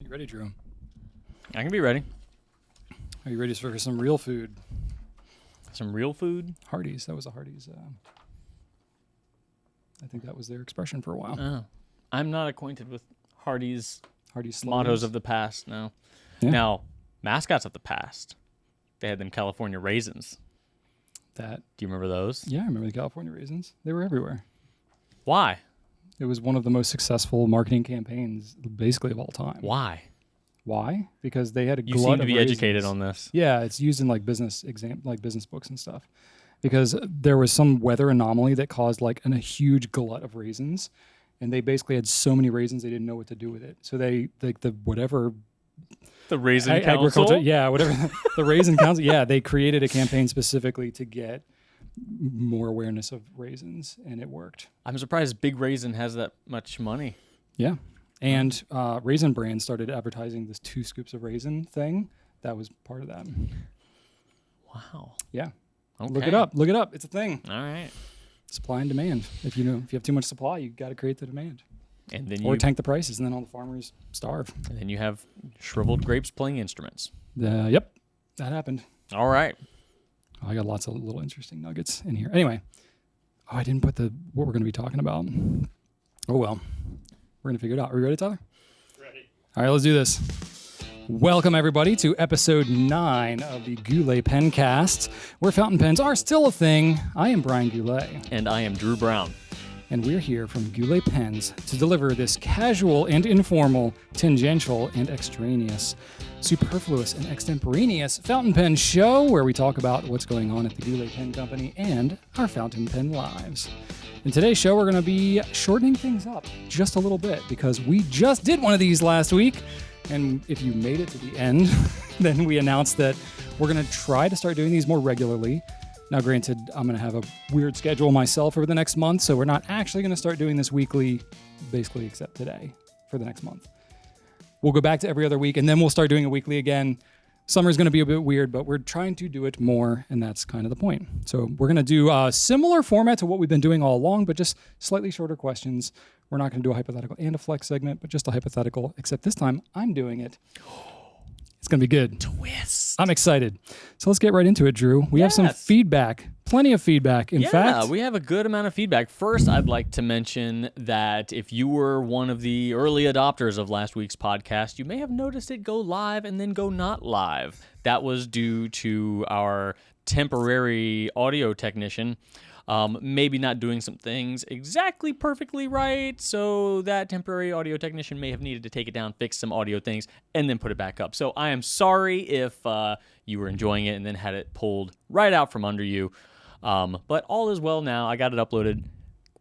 You ready, Drew? I can be ready. Are you ready for some real food? Some real food? Hardee's. That was a Hardee's. I think that was their expression for a while. Oh. I'm not acquainted with Hardee's Hardee's mottos of the past, no. Yeah. Now, mascots of the past. They had them California raisins. That. Do you remember those? Yeah, I remember the California raisins. They were everywhere. Why? It was one of the most successful marketing campaigns, basically, of all time. Why? Why? Because they had a You glut seem of to be raisins. educated on this. Yeah, it's used in like business books and stuff. Because there was some weather anomaly that caused like a huge glut of raisins, and they basically had so many raisins they didn't know what to do with it. So they the Raisin Council? agriculture, yeah, whatever the Raisin Council, yeah, they created a campaign specifically to get more awareness of raisins, and it worked. I'm surprised Big Raisin has that much money. Yeah, and Raisin Brand started advertising this 2 scoops of raisin thing. That was part of that. Wow. Yeah. Okay. Look it up. Look it up. It's a thing. All right. Supply and demand. If you have too much supply, you got to create the demand, And then or tank the prices, and then all the farmers starve. and then you have shriveled grapes playing instruments. Yep, that happened. All right. I got lots of little interesting nuggets in here. Anyway, I didn't put what we're going to be talking about. Oh well, we're going to figure it out. Are we ready, Tyler? Ready. All right, let's do this. Welcome, everybody, to episode 9 of the Goulet Pencast, where fountain pens are still a thing. I am Brian Goulet, And I am Drew Brown. and we're here from Goulet Pens to deliver this casual and informal, tangential and extraneous, superfluous and extemporaneous fountain pen show where we talk about what's going on at the Goulet Pen Company and our fountain pen lives. In today's show, we're going to be shortening things up just a little bit because we just did one of these last week. And if you made it to the end, then we announced that we're going to try to start doing these more regularly. Now, granted, I'm going to have a weird schedule myself over the next month, so we're not actually going to start doing this weekly, basically except today, for the next month. We'll go back to every other week, and then we'll start doing it weekly again. Summer's going to be a bit weird, but we're trying to do it more, and that's kind of the point. So we're going to do a similar format to what we've been doing all along, but just slightly shorter questions. We're not going to do a hypothetical and a flex segment, but just a hypothetical, except this time I'm doing it. It's going to be good. Twist. I'm excited. So let's get right into it, Drew. We have some Yes. feedback, plenty of feedback. In fact, we have a good amount of feedback. First, I'd like to mention that if you were one of the early adopters of last week's podcast, you may have noticed it go live and then go not live. That was due to our temporary audio technician maybe not doing some things exactly perfectly right, so that temporary audio technician may have needed to take it down, fix some audio things, and then put it back up. So I am sorry if you were enjoying it and then had it pulled right out from under you, but all is well now. I got it uploaded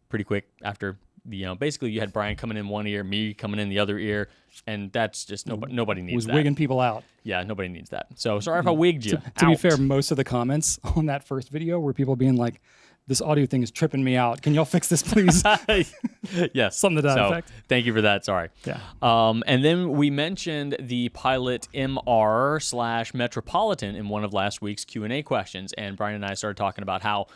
pretty quick after, basically you had Brian coming in one ear, me coming in the other ear, and that's just nobody needs was that. wigging people out. Yeah, nobody needs that. So sorry if I wigged you To be out. fair, most of the comments on that first video were people being like, this audio thing is tripping me out. Can y'all fix this, please? Yes. Something to that effect. Thank you for that. Sorry. Yeah. And then we mentioned the Pilot MR/Metropolitan in one of last week's Q&A questions. And Brian and I started talking about how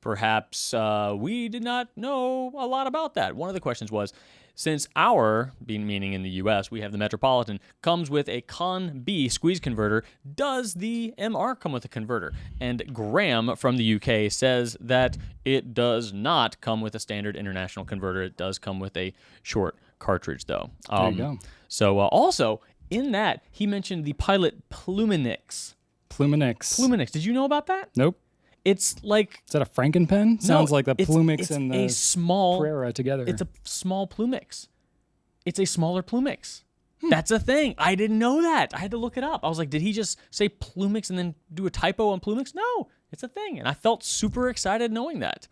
perhaps we did not know a lot about that. One of the questions was, since our, meaning in the U.S., we have the Metropolitan, comes with a Con B squeeze converter, does the MR come with a converter? And Graham from the U.K. says that it does not come with a standard international converter. It does come with a short cartridge, though. There you go. So also, in that, he mentioned the Pilot Pluminix. Pluminix. Did you know about that? Nope. It's like... Is that a Frankenpen? Sounds like the Plumix and the small Prera together. It's a small Plumix. It's a smaller Plumix. That's a thing. I didn't know that. I had to look it up. I was like, did he just say Plumix and then do a typo on Plumix? No, it's a thing. And I felt super excited knowing that.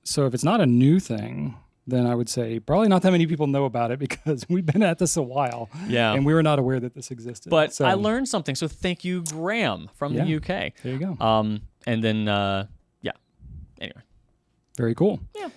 So if it's not a new thing, then I would say probably not that many people know about it because we've been at this a while. Yeah. And we were not aware that this existed. But so, I learned something. So thank you, Graham from the UK. There you go. And then, anyway. Very cool. Yeah.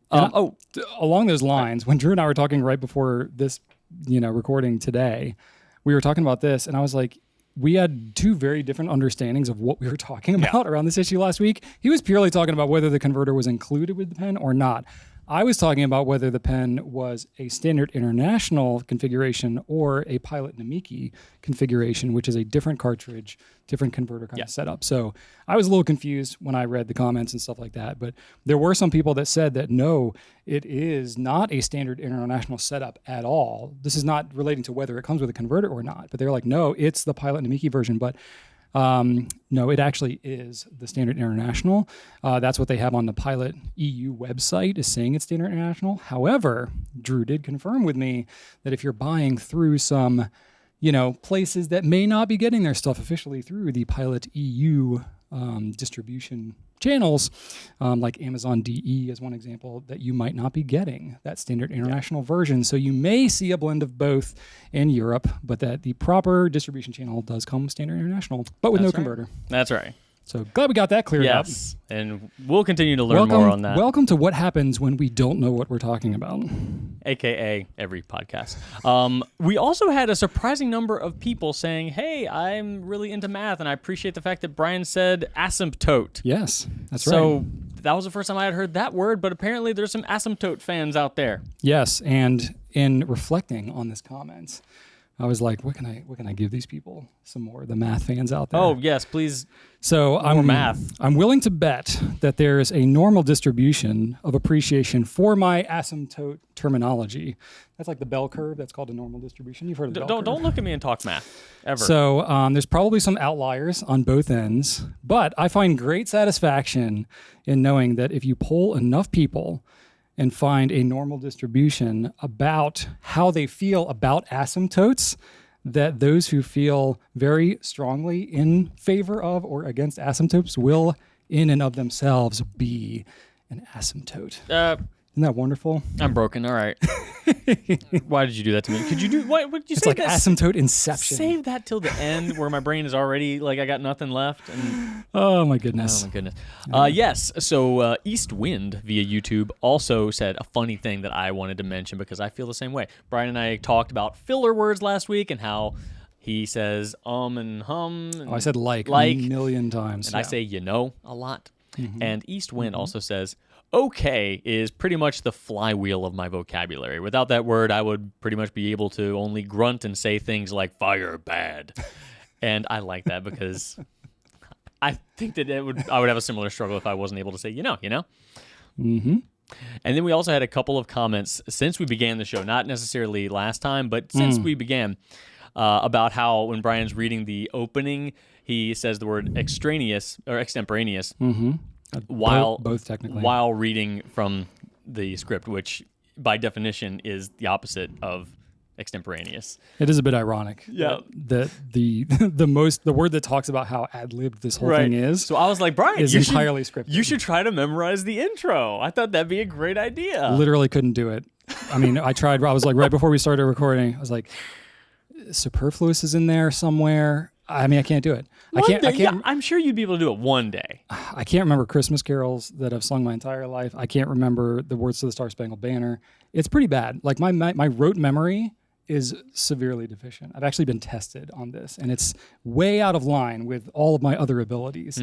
Along those lines, when Drew and I were talking right before this, recording today, we were talking about this, and I was like, we had 2 very different understandings of what we were talking about around this issue last week. He was purely talking about whether the converter was included with the pen or not. I was talking about whether the pen was a standard international configuration or a Pilot Namiki configuration, which is a different cartridge, different converter kind of setup. So I was a little confused when I read the comments and stuff like that. But there were some people that said that no, it is not a standard international setup at all. This is not relating to whether it comes with a converter or not. But they're like, no, it's the Pilot Namiki version. But no, it actually is the standard international. That's what they have on the Pilot EU website, is saying it's standard international. However, Drew did confirm with me that if you're buying through some, places that may not be getting their stuff officially through the Pilot EU distribution channels, like Amazon DE as one example, that you might not be getting that standard international version. So you may see a blend of both in Europe, but that the proper distribution channel does come standard international, but with no converter. That's right. So glad we got that cleared up. Yes, and we'll continue to learn more on that. Welcome to what happens when we don't know what we're talking about. AKA every podcast. We also had a surprising number of people saying, hey, I'm really into math, and I appreciate the fact that Brian said asymptote. Yes, that's right. So that was the first time I had heard that word, but apparently there's some asymptote fans out there. Yes, and in reflecting on this comment, I was like, what can I give these people? Some more, the math fans out there. Oh, yes, please. So I'm willing to bet that there's a normal distribution of appreciation for my asymptote terminology. That's like the bell curve. That's called a normal distribution. You've heard of the bell curve. Don't look at me and talk math, ever. So there's probably some outliers on both ends, but I find great satisfaction in knowing that if you poll enough people and find a normal distribution about how they feel about asymptotes, that those who feel very strongly in favor of or against asymptotes will, in and of themselves, be an asymptote. Isn't that wonderful? I'm broken. All right. Why did you do that to me? Could you do what did you it's say? It's like asymptote inception. Save that till the end where my brain is already like I got nothing left. And oh my goodness. Yes. So East Wind via YouTube also said a funny thing that I wanted to mention because I feel the same way. Brian and I talked about filler words last week and how he says and hum. And I said like a million times. And I say a lot. Mm-hmm. And East Wind also says okay is pretty much the flywheel of my vocabulary. Without that word, I would pretty much be able to only grunt and say things like fire bad. And I like that because I think that I would have a similar struggle if I wasn't able to say, Mm-hmm. And then we also had a couple of comments since we began the show, not necessarily last time, but since we began, about how when Brian's reading the opening, he says the word extraneous or extemporaneous. Mm-hmm. Both technically, while reading from the script, which by definition is the opposite of extemporaneous. It is a bit ironic. Yeah. That the word that talks about how ad-libbed this whole thing is. So I was like, Brian, is entirely scripted. You should try to memorize the intro. I thought that'd be a great idea. Literally couldn't do it. I mean, I tried. I was like, right before we started recording, I was like, superfluous is in there somewhere. I mean, I can't do it. I can't. I'm sure you'd be able to do it one day. I can't remember Christmas carols that I've sung my entire life. I can't remember the words to the Star Spangled Banner. It's pretty bad. Like my rote memory is severely deficient. I've actually been tested on this, and it's way out of line with all of my other abilities.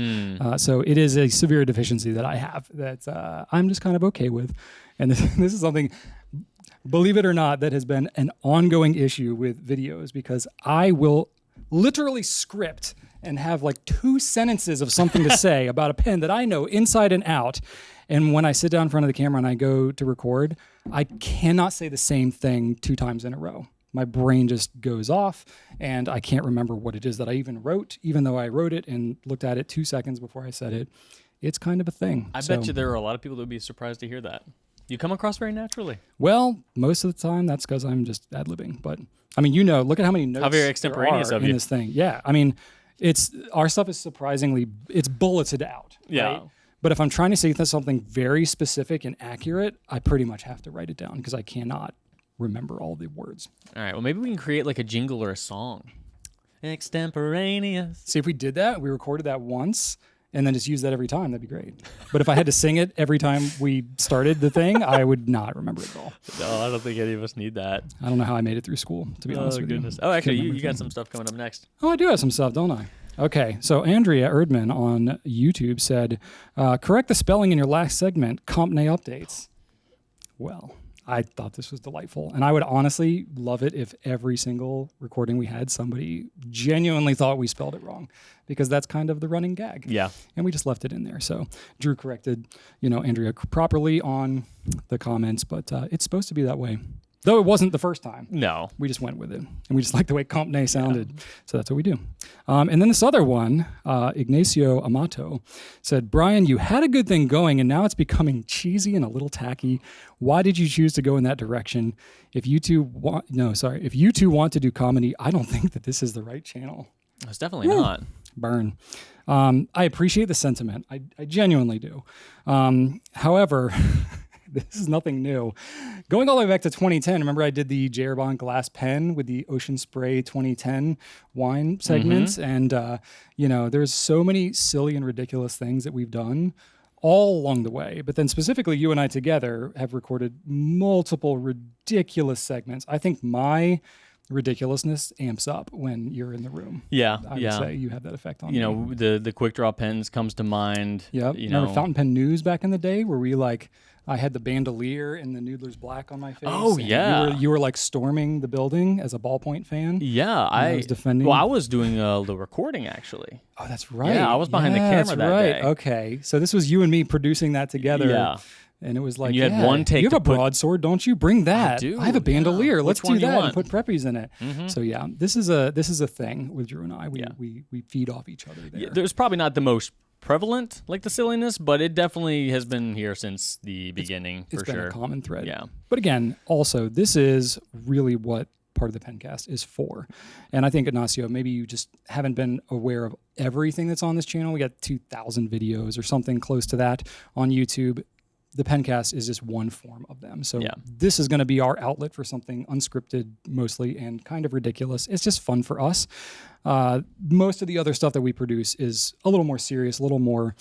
So it is a severe deficiency that I have that I'm just kind of okay with. And this is something, believe it or not, that has been an ongoing issue with videos because I will literally script and have like 2 sentences of something to say about a pen that I know inside and out. And when I sit down in front of the camera and I go to record, I cannot say the same thing 2 times in a row. My brain just goes off and I can't remember what it is that I even wrote, even though I wrote it and looked at it 2 seconds before I said it. It's kind of a thing. I bet you there are a lot of people that would be surprised to hear that. You come across very naturally. Well, most of the time that's because I'm just ad-libbing. But I mean, look at how many notes how very extemporaneous there are of you. in this thing. Yeah, I mean, our stuff is surprisingly, it's bulleted out. Yeah. Right? But if I'm trying to say something very specific and accurate, I pretty much have to write it down because I cannot remember all the words. All right, well, maybe we can create like a jingle or a song. Extemporaneous. See, if we did that, we recorded that once, and then just use that every time, that'd be great. But if I had to sing it every time we started the thing, I would not remember it at all. No, I don't think any of us need that. I don't know how I made it through school, to be honest with you. Oh, actually, you got some stuff coming up next. Oh, I do have some stuff, don't I? Okay, so Andrea Erdman on YouTube said, correct the spelling in your last segment, Compne updates. well. I thought this was delightful. And I would honestly love it if every single recording we had, somebody genuinely thought we spelled it wrong, because that's kind of the running gag. Yeah. And we just left it in there. So Drew corrected, Andrea properly on the comments, but it's supposed to be that way. Though it wasn't the first time. No. We just went with it. And we just liked the way Compne sounded. Yeah. So that's what we do. And then this other one, Ignacio Amato, said, Brian, you had a good thing going, and now it's becoming cheesy and a little tacky. Why did you choose to go in that direction? If you two want to do comedy, I don't think that this is the right channel. It's definitely not. Burn. I appreciate the sentiment. I genuinely do. However... This is nothing new. Going all the way back to 2010, remember I did the Jerbon glass pen with the Ocean Spray 2010 wine segments? And, there's so many silly and ridiculous things that we've done all along the way. But then specifically, you and I together have recorded multiple ridiculous segments. I think my ridiculousness amps up when you're in the room. Yeah, I would say you have that effect on me. The quick draw pens comes to mind. Yep. Remember Fountain Pen News back in the day where we I had the bandolier and the Noodler's Black on my face. Oh, yeah. You were like storming the building as a ballpoint fan. Yeah. I was defending. Well, I was doing the recording, actually. Oh, that's right. Yeah, I was behind the camera that day. Okay. So this was you and me producing that together. Yeah. And it was like, and you had one take. You have a broadsword, don't you? Bring that. I do. I have a bandolier. Yeah. Let's do that and put preppies in it. Mm-hmm. So yeah, this is a thing with Drew and I. We feed off each other there. Yeah, there's probably not the most prevalent, like the silliness, but it definitely has been here since the beginning. It's been sure. a common thread. Yeah. But again, also, this is really what part of the Pencast is for. And I think, Ignacio, maybe you just haven't been aware of everything that's on this channel. We got 2,000 videos or something close to that on YouTube. The Pencast is just one form of them. So this is going to be our outlet for something unscripted mostly and kind of ridiculous. It's just fun for us. Most of the other stuff that we produce is a little more serious, a little more,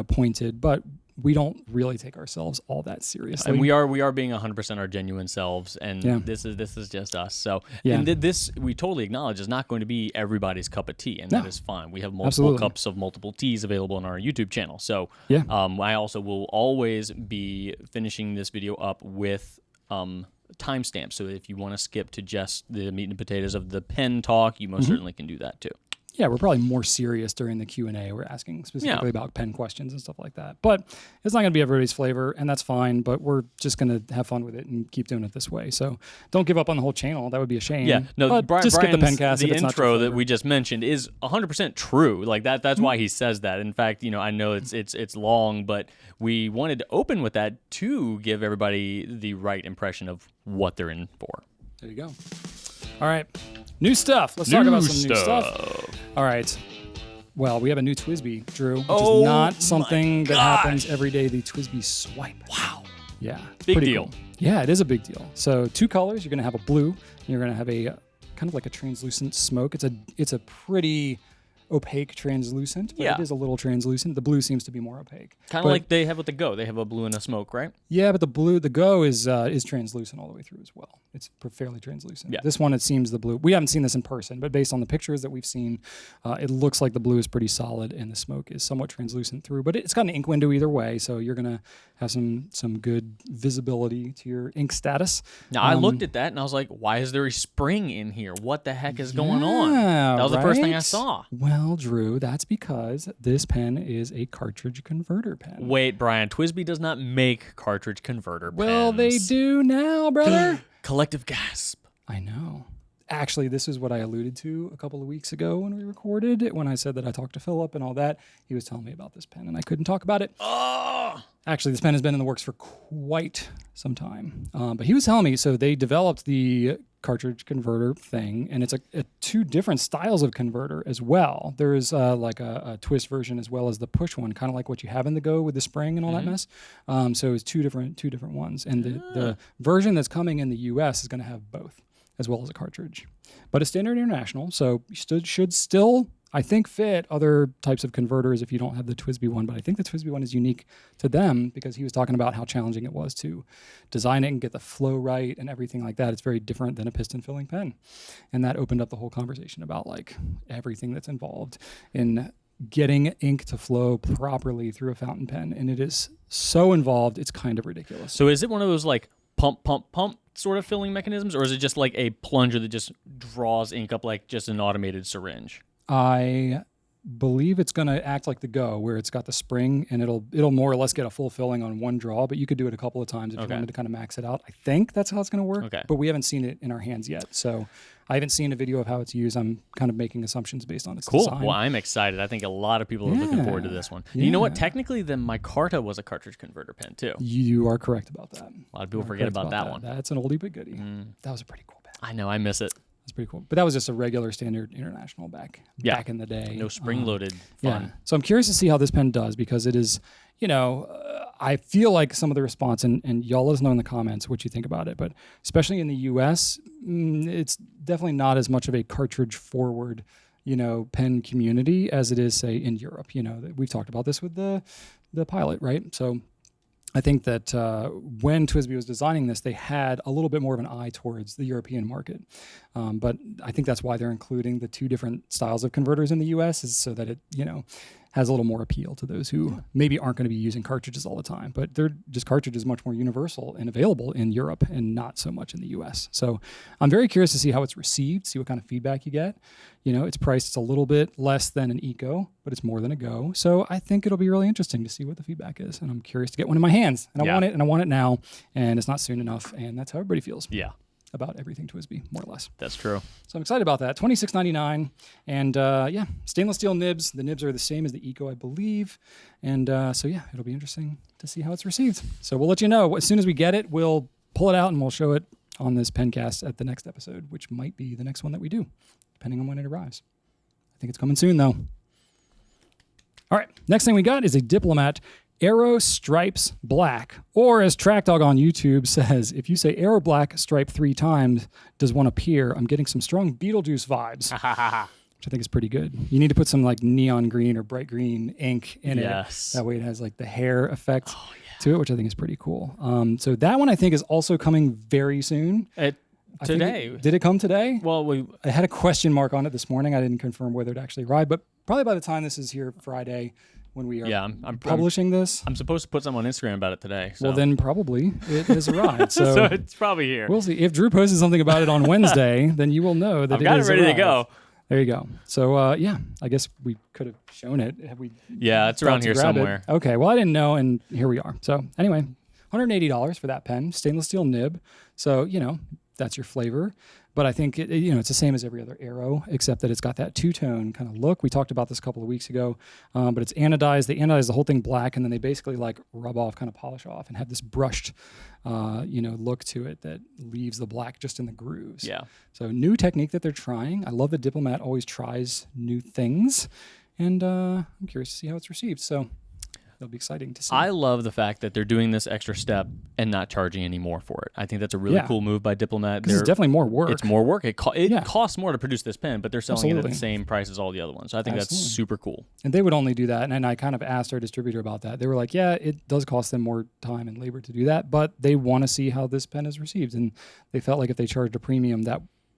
pointed, but we don't really take ourselves all that seriously. And we are being 100% our genuine selves, and this is just us. So and this we totally acknowledge is not going to be everybody's cup of tea, and that is fine. We have multiple cups of multiple teas available on our YouTube channel. So I also will always be finishing this video up with timestamps. So if you want to skip to just the meat and potatoes of the pen talk, you most certainly can do that too. Yeah, we're probably more serious during the Q&A. We're asking specifically about pen questions and stuff like that. But it's not going to be everybody's flavor, and that's fine. But we're just going to have fun with it and keep doing it this way. So don't give up on the whole channel. That would be a shame. Yeah, no, but just get the Pencast. The intro that we just mentioned is 100% true. Like that's why he says that. In fact, I know it's long, but we wanted to open with that to give everybody the right impression of what they're in for. There you go. All right. New stuff. Let's talk about some new stuff. All right. Well, we have a new TWSBI, Drew, which is not something that happens every day. The TWSBI swipe. Wow. Yeah. Big deal. Cool. Yeah, it is a big deal. So 2 colors. You're going to have a blue. And you're going to have a kind of like a translucent smoke. It's a pretty opaque translucent, but it is a little translucent. The blue seems to be more opaque. Kind of like they have with the Go. They have a blue and a smoke, right? Yeah, but the Go is translucent all the way through as well. It's fairly translucent. Yeah. This one, it seems the blue. We haven't seen this in person, but based on the pictures that we've seen, it looks like the blue is pretty solid and the smoke is somewhat translucent through. But it's got an ink window either way, so you're gonna have some good visibility to your ink status. Now I looked at that and I was like, why is there a spring in here? What the heck is going on? That was the first thing I saw. Well, Drew, that's because this pen is a cartridge converter pen. Wait, Brian, TWSBI does not make cartridge converter pens. Well, they do now, brother. Collective gasp. I know. Actually, this is what I alluded to a couple of weeks ago when we recorded, when I said that I talked to Philip and all that. He was telling me about this pen, and I couldn't talk about it. Oh! Actually, this pen has been in the works for quite some time. But he was telling me, so they developed the cartridge converter thing, and it's a 2 different styles of converter as well. There is like a twist version as well as the push one, kind of like what you have in the Go with the spring and all that mess. So it's two different ones, and the version that's coming in the U.S. is going to have both, as well as a cartridge. But it's standard international, so you should still, I think, fit other types of converters if you don't have the TWSBI one. But I think the TWSBI one is unique to them because he was talking about how challenging it was to design it and get the flow right and everything like that. It's very different than a piston filling pen. And that opened up the whole conversation about like everything that's involved in getting ink to flow properly through a fountain pen. And it is so involved, it's kind of ridiculous. So is it one of those like pump sort of filling mechanisms, or is it just like a plunger that just draws ink up like just an automated syringe? I believe it's going to act like the Go, where it's got the spring and it'll more or less get a full filling on one draw, but you could do it a couple of times if you wanted to kind of max it out. I think that's how it's going to work, but we haven't seen it in our hands yet. So I haven't seen a video of how it's used. I'm kind of making assumptions based on its design. Well, I'm excited. I think a lot of people are looking forward to this one. You know what? Technically, the micarta was a cartridge converter pen too. You are correct about that. A lot of people forget about that one. That's an oldie but goodie. That was a pretty cool pen. I know. I miss it. That's pretty cool. But that was just a regular standard international back in the day. No spring-loaded fun. Yeah. So I'm curious to see how this pen does, because it is, I feel like some of the response, and y'all let us know in the comments what you think about it, but especially in the US, it's definitely not as much of a cartridge forward, pen community as it is, say, in Europe. We've talked about this with the Pilot, right? So I think that when TWSBI was designing this, they had a little bit more of an eye towards the European market. But I think that's why they're including the two different styles of converters in the US, is so that it, has a little more appeal to those who maybe aren't going to be using cartridges all the time. But they're just cartridges much more universal and available in Europe and not so much in the US. So I'm very curious to see how it's received, see what kind of feedback you get. It's priced, it's a little bit less than an Eco, but it's more than a Go. So I think it'll be really interesting to see what the feedback is. And I'm curious to get one in my hands. And I want it, and I want it now. And it's not soon enough. And that's how everybody feels. Yeah. About everything TWSBI, more or less. That's true. So I'm excited about that. $26.99. And stainless steel nibs. The nibs are the same as the Eco, I believe. And it'll be interesting to see how it's received. So we'll let you know. As soon as we get it, we'll pull it out and we'll show it on this Pencast at the next episode, which might be the next one that we do, depending on when it arrives. I think it's coming soon, though. All right. Next thing we got is a Diplomat Aero Stripes Black, or as Track Dog on YouTube says, if you say Aero Black Stripe 3 times, does one appear? I'm getting some strong Beetlejuice vibes, which I think is pretty good. You need to put some like neon green or bright green ink in it. That way it has like the hair effect to it, which I think is pretty cool. So that one I think is also coming very soon. Today. Did it come today? Well, I had a question mark on it this morning. I didn't confirm whether it actually arrived, but probably by the time this is here Friday, when we are I'm publishing this. I'm supposed to put something on Instagram about it today. So. Well, then probably it has arrived. So, so it's probably here. We'll see. If Drew posted something about it on Wednesday, then you will know that I've got it ready arrived. to go. There you go. So, I guess we could have shown it. Have we? Yeah, it's around here somewhere. Okay. Well, I didn't know, and here we are. So, anyway, $180 for that pen, stainless steel nib. So, that's your flavor. But I think it's the same as every other Aero, except that it's got that two-tone kind of look. We talked about this a couple of weeks ago, but it's anodized. They anodize the whole thing black, and then they basically like rub off, kind of polish off, and have this brushed, look to it that leaves the black just in the grooves. Yeah. So new technique that they're trying. I love that Diplomat always tries new things, and I'm curious to see how it's received. So it'll be exciting to see. I love the fact that they're doing this extra step and not charging any more for it. I think that's a really cool move by Diplomat. It's definitely more work. It's more work. It costs more to produce this pen, but they're selling it at the same price as all the other ones. So I think that's super cool. And they would only do that. And I kind of asked our distributor about that. They were like, yeah, it does cost them more time and labor to do that, but they want to see how this pen is received. And they felt like if they charged a premium,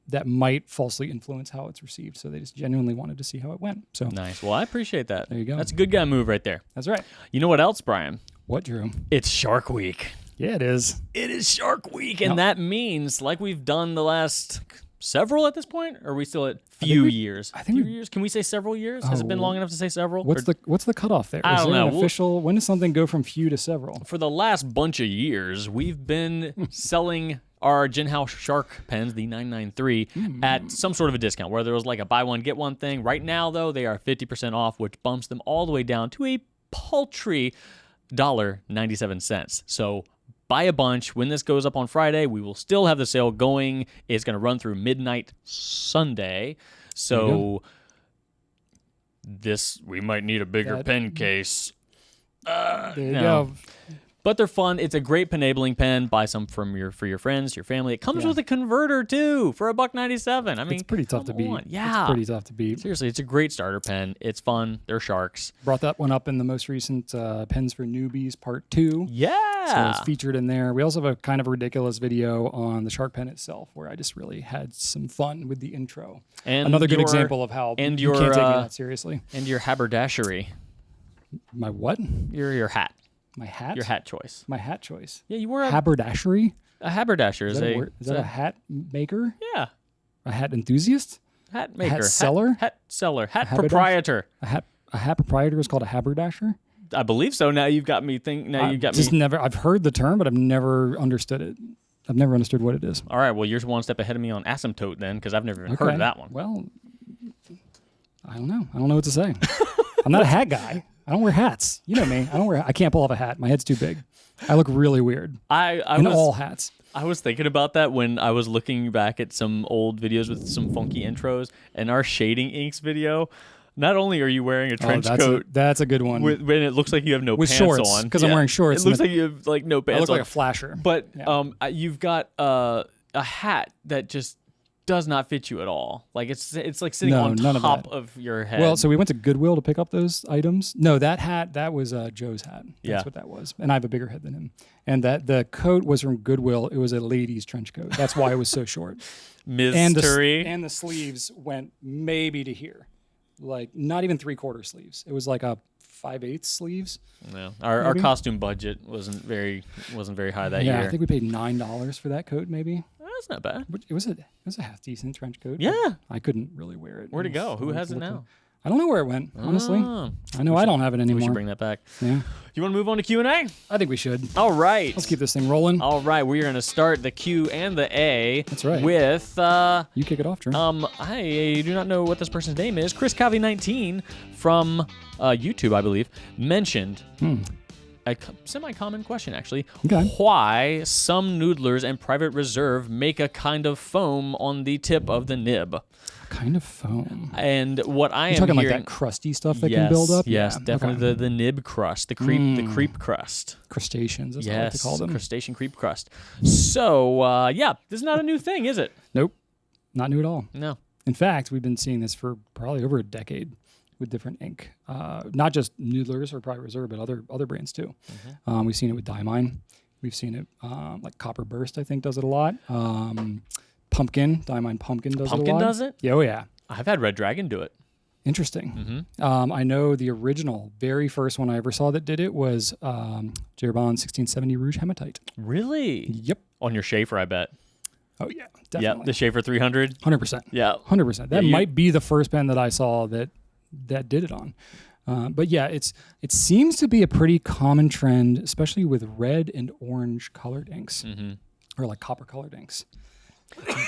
that might falsely influence how it's received. So they just genuinely wanted to see how it went. So nice. Well, I appreciate that. There you go. That's a good guy move right there. That's right. You know what else, Brian? What, Drew? It's Shark Week. Yeah, it is. It is Shark Week, and that means, like we've done the last several at this point, or are we still at few years? I think years. Can we say several years? Has it been long enough to say several? What's the cutoff there? I don't know. Official? When does something go from few to several? For the last bunch of years, we've been selling our Jinhao Shark pens, the 993, at some sort of a discount, where there was like a buy one, get one thing. Right now, though, they are 50% off, which bumps them all the way down to a paltry $1.97. So buy a bunch. When this goes up on Friday, we will still have the sale going. It's going to run through midnight Sunday. So we might need a bigger pen case. There you go. But they're fun. It's a great penabling pen. Buy some for your friends, your family. It comes with a converter too for $1.97. I mean, it's pretty tough to beat. Yeah, it's pretty tough to beat. Seriously, it's a great starter pen. It's fun. They're sharks. Brought that one up in the most recent Pens for Newbies Part 2. Yeah. So it's featured in there. We also have a kind of ridiculous video on the Shark pen itself, where I just really had some fun with the intro. And another good example of how you can't take me that seriously. And your haberdashery. My what? Your hat. My hat? Your hat choice. My hat choice. Yeah, you wore a haberdashery. A haberdasher Is that a hat maker? Yeah. A hat enthusiast? Hat maker. Hat seller? Hat seller. Hat haberdasher? proprietor. A hat proprietor is called a haberdasher? I believe so. Now you've got me think. Now you've got just me. I've heard the term, but I've never understood it. I've never understood what it is. All right. Well, you're one step ahead of me on asymptote then, because I've never even heard of that one. Well, I don't know. I don't know what to say. I'm not a hat guy. I don't wear hats. You know me. I can't pull off a hat. My head's too big. I look really weird. All hats. I was thinking about that when I was looking back at some old videos with some funky intros, and our Shading Inks video. Not only are you wearing a trench coat, that's a good one. When it looks like you have no with pants shorts, on, because I'm wearing shorts. It looks like you have like no pants. I look on. like a flasher. But you've got a hat that just does not fit you at all. Like it's like sitting on top of your head. Well, so we went to Goodwill to pick up those items. No, that hat, that was Joe's hat. That's what that was. And I have a bigger head than him. And that the coat was from Goodwill. It was a lady's trench coat. That's why it was so short. Mystery. And the sleeves went maybe to here. Like not even 3/4 sleeves. It was like a 5/8 sleeves. No, our costume budget wasn't very high that year. Yeah, I think we paid $9 for that coat. Maybe that's not bad. It was a half decent trench coat. Yeah, I couldn't really wear it. Where'd it go? Who has it now? I don't know where it went. Honestly, I know I don't have it anymore. We should bring that back. Yeah. You want to move on to Q&A? I think we should. All right. Let's keep this thing rolling. All right. We are going to start the Q and the A. That's right. With you kick it off, Drew. I do not know what this person's name is. Chris Cavi 19 from YouTube, I believe, mentioned a semi-common question, actually. Okay. Why some noodlers and Private Reserve make a kind of foam on the tip of the nib? Kind of foam. And what I am talking hearing, like that crusty stuff that can build up? Yes, Yeah, definitely the nib crust, the creep crust. Crustaceans, that's what I like to call them. Crustacean creep crust. So, this is not a new thing, is it? Nope. Not new at all. No. In fact, we've been seeing this for probably over a decade with different ink. Not just Noodlers or Private Reserve, but other brands too. Mm-hmm. We've seen it with Diamine. We've seen it like Copper Burst, I think, does it a lot. Pumpkin, Diamine Pumpkin does it a lot. Pumpkin does it? Yeah, oh yeah. I've had Red Dragon do it. Interesting. Mm-hmm. I know the original, very first one I ever saw that did it was Jerbon 1670 Rouge Hematite. Really? Yep. On your Schaefer, I bet. Oh yeah, definitely. Yeah, the Schaefer 300. 100%. Yeah, 100%. That might be the first pen that I saw that did it on. But yeah, it seems to be a pretty common trend, especially with red and orange colored inks, or like copper colored inks.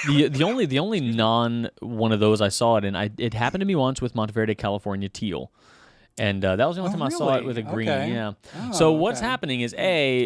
The only non one of those I saw it in, it happened to me once with Monteverde California teal. And that was the only time I saw it with a green. Okay. Yeah. So what's happening is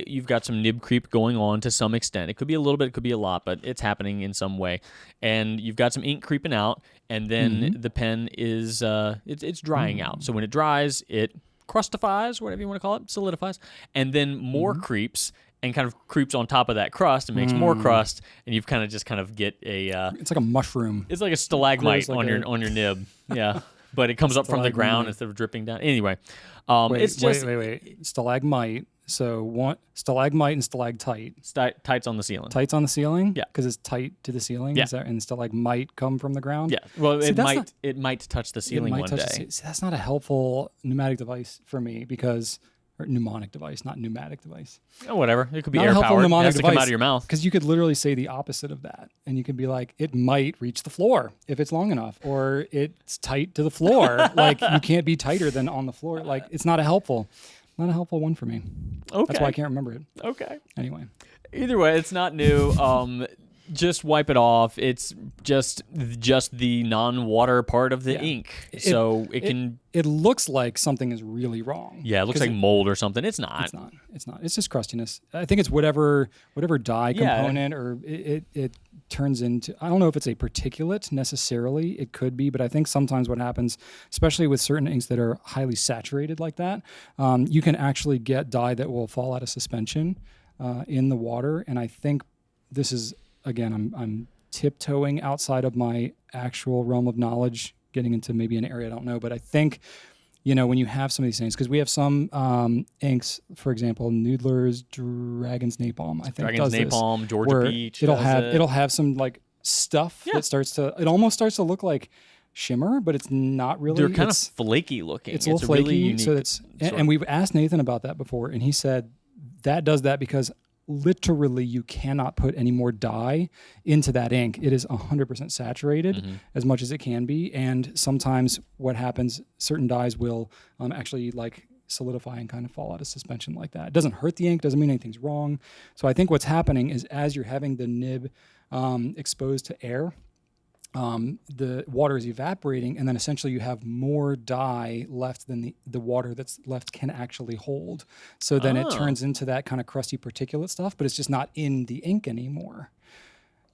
you've got some nib creep going on to some extent. It could be a little bit, it could be a lot, but it's happening in some way. And you've got some ink creeping out, and then the pen is it's drying out. So when it dries, it crustifies, whatever you want to call it, solidifies, and then more creeps. And kind of creeps on top of that crust and makes more crust, and you've kind of get a. It's like a mushroom. It's like a stalagmite on your nib. Yeah, but it comes up from the ground instead of dripping down. Anyway, it's just wait. Stalagmite. So one stalagmite and stalactite. Tights on the ceiling. Tights on the ceiling. Yeah, because it's tight to the ceiling. Yeah, and stalagmite come from the ground. Yeah. Well, it might touch the ceiling one day. See, that's not a helpful pneumatic device for me because. Or mnemonic device, not pneumatic device. Oh, whatever. It could be not air powered. It has to come out of device, your mouth. Because you could literally say the opposite of that. And you could be like, it might reach the floor if it's long enough. Or it's tight to the floor. Like, you can't be tighter than on the floor. Like, it's not a helpful one for me. Okay. That's why I can't remember it. Okay. Anyway. Either way, it's not new. Just wipe it off. It's just the non-water part of the ink. So it looks like something is really wrong. Yeah, it looks like mold or something. It's not. It's not. It's just crustiness. I think it's whatever dye component or it turns into. I don't know if it's a particulate necessarily. It could be, but I think sometimes what happens, especially with certain inks that are highly saturated like that, you can actually get dye that will fall out of suspension in the water. And I think this is. Again, I'm tiptoeing outside of my actual realm of knowledge, getting into maybe an area I don't know. But I think, when you have some of these things, because we have some inks, for example, Noodler's Dragon's Napalm, I think Dragon's does Napalm, this, Georgia Peach. It'll have some like stuff that it almost starts to look like shimmer, but it's not really. They're kind of flaky looking. It's a little flaky. Really unique and we've asked Nathan about that before, and he said that does that because literally you cannot put any more dye into that ink. It is 100% saturated as much as it can be. And sometimes what happens, certain dyes will actually like solidify and kind of fall out of suspension like that. It doesn't hurt the ink, doesn't mean anything's wrong. So I think what's happening is as you're having the nib exposed to air, the water is evaporating, and then essentially you have more dye left than the water that's left can actually hold. So then it turns into that kind of crusty particulate stuff, but it's just not in the ink anymore.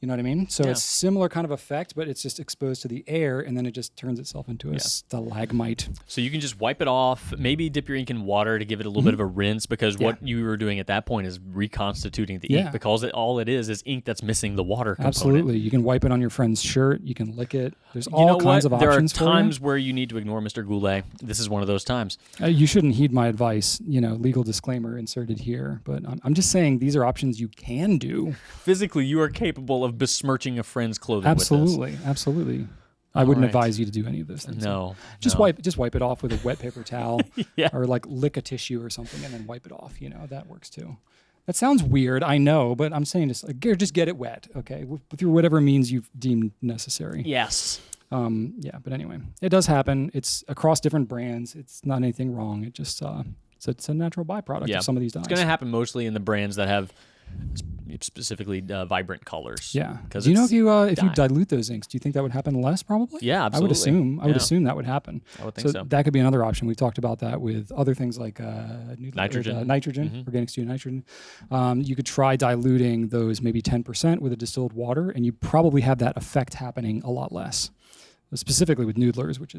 You know what I mean? So it's similar kind of effect, but it's just exposed to the air, and then it just turns itself into a stalagmite. So you can just wipe it off, maybe dip your ink in water to give it a little bit of a rinse, because what you were doing at that point is reconstituting the ink, because all it is ink that's missing the water component. Absolutely. You can wipe it on your friend's shirt. You can lick it. There's all kinds of options for you. There are times where you need to ignore Mr. Goulet. This is one of those times. You shouldn't heed my advice. Legal disclaimer inserted here. But I'm just saying these are options you can do. Physically, you are capable of besmirching a friend's clothing Absolutely. with this. Absolutely. I wouldn't advise you to do any of those things. No. Just wipe it off with a wet paper towel or like lick a tissue or something and then wipe it off. That works too. That sounds weird, I know, but I'm saying just get it wet, okay? Through whatever means you've deemed necessary. Yes. But anyway, it does happen. It's across different brands. It's not anything wrong. It just it's a natural byproduct of some of these dyes. It's going to happen mostly in the brands that have specifically vibrant colors. Yeah. Do you know if you dilute those inks, do you think that would happen less probably? Yeah, absolutely. I would assume that would happen. I would think so. That could be another option. We've talked about that with other things like nitrogen, organic stew nitrogen. You could try diluting those maybe 10% with a distilled water, and you probably have that effect happening a lot less. Specifically with noodlers, which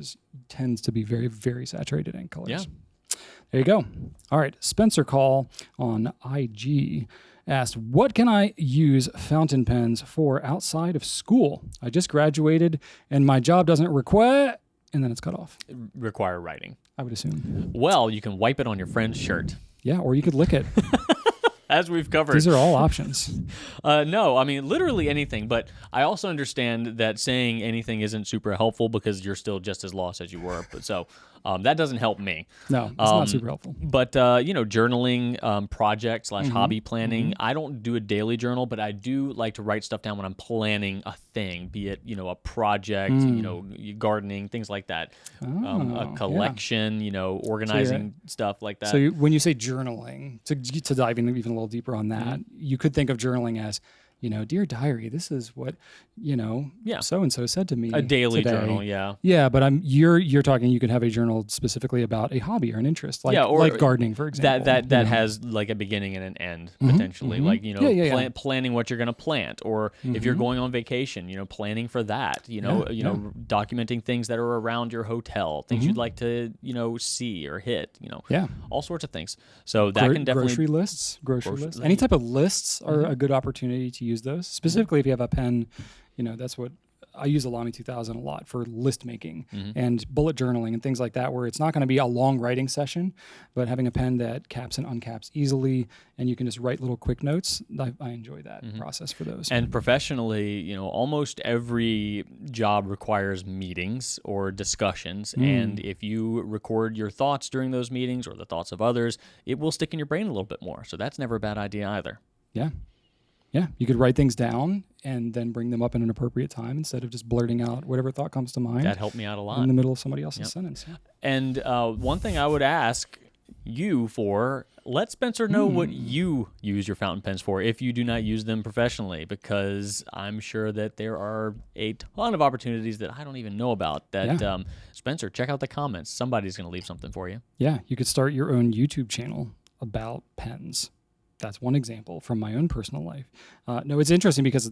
tends to be very, very saturated ink colors. Yeah. There you go. All right. Spencer Call on IG asked, what can I use fountain pens for outside of school? I just graduated and my job doesn't require, and then it's cut off. Require writing, I would assume. Well, you can wipe it on your friend's shirt. Yeah, or you could lick it. As we've covered. These are all options. No, I mean, literally anything. But I also understand that saying anything isn't super helpful because you're still just as lost as you were. But so that doesn't help me. No, it's not super helpful. But, journaling, project / hobby planning. I don't do a daily journal, but I do like to write stuff down when I'm planning a thing, be it, a project, gardening, things like that. A collection, organizing stuff like that. So when you say journaling, to dive in even a little deeper on that, you could think of journaling as, dear diary, this is what, so-and-so said to me. A daily today. journal, yeah. Yeah, but you're talking, you could have a journal specifically about a hobby or an interest, like gardening, for example. That has like a beginning and an end, potentially. Like, planning what you're going to plant, or if you're going on vacation, planning for that, documenting things that are around your hotel, things you'd like to, see or hit, all sorts of things. So that can definitely... Grocery lists. Any type of lists are a good opportunity to use those. Specifically, if you have a pen, that's what I use. A Lamy 2000 a lot for list making and bullet journaling and things like that, where it's not going to be a long writing session, but having a pen that caps and uncaps easily, and you can just write little quick notes. I enjoy that process for those. And professionally, almost every job requires meetings or discussions, and if you record your thoughts during those meetings or the thoughts of others, it will stick in your brain a little bit more. So that's never a bad idea either. Yeah. Yeah, you could write things down and then bring them up in an appropriate time instead of just blurting out whatever thought comes to mind. That helped me out a lot. In the middle of somebody else's sentence. Yeah. And one thing I would ask you for, let Spencer know what you use your fountain pens for if you do not use them professionally, because I'm sure that there are a ton of opportunities that I don't even know about that, Spencer, check out the comments. Somebody's going to leave something for you. Yeah, you could start your own YouTube channel about pens. That's one example from my own personal life. No, it's interesting because,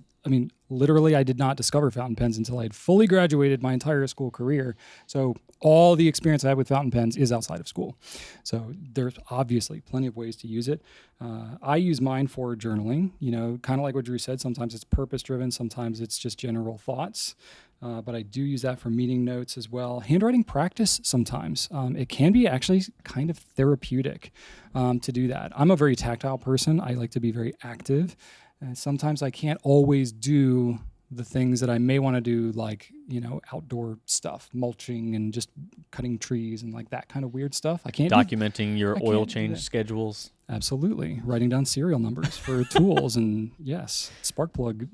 literally I did not discover fountain pens until I had fully graduated my entire school career. So all the experience I have with fountain pens is outside of school. So there's obviously plenty of ways to use it. I use mine for journaling, kind of like what Drew said. Sometimes it's purpose-driven. Sometimes it's just general thoughts. But I do use that for meeting notes as well. Handwriting practice sometimes. It can be actually kind of therapeutic to do that. I'm a very tactile person. I like to be very active. And sometimes I can't always do the things that I may want to do, like, outdoor stuff, mulching and just cutting trees and like that kind of weird stuff. I can't Documenting your oil do change that. schedules. Absolutely. Writing down serial numbers for tools and yes, spark plug,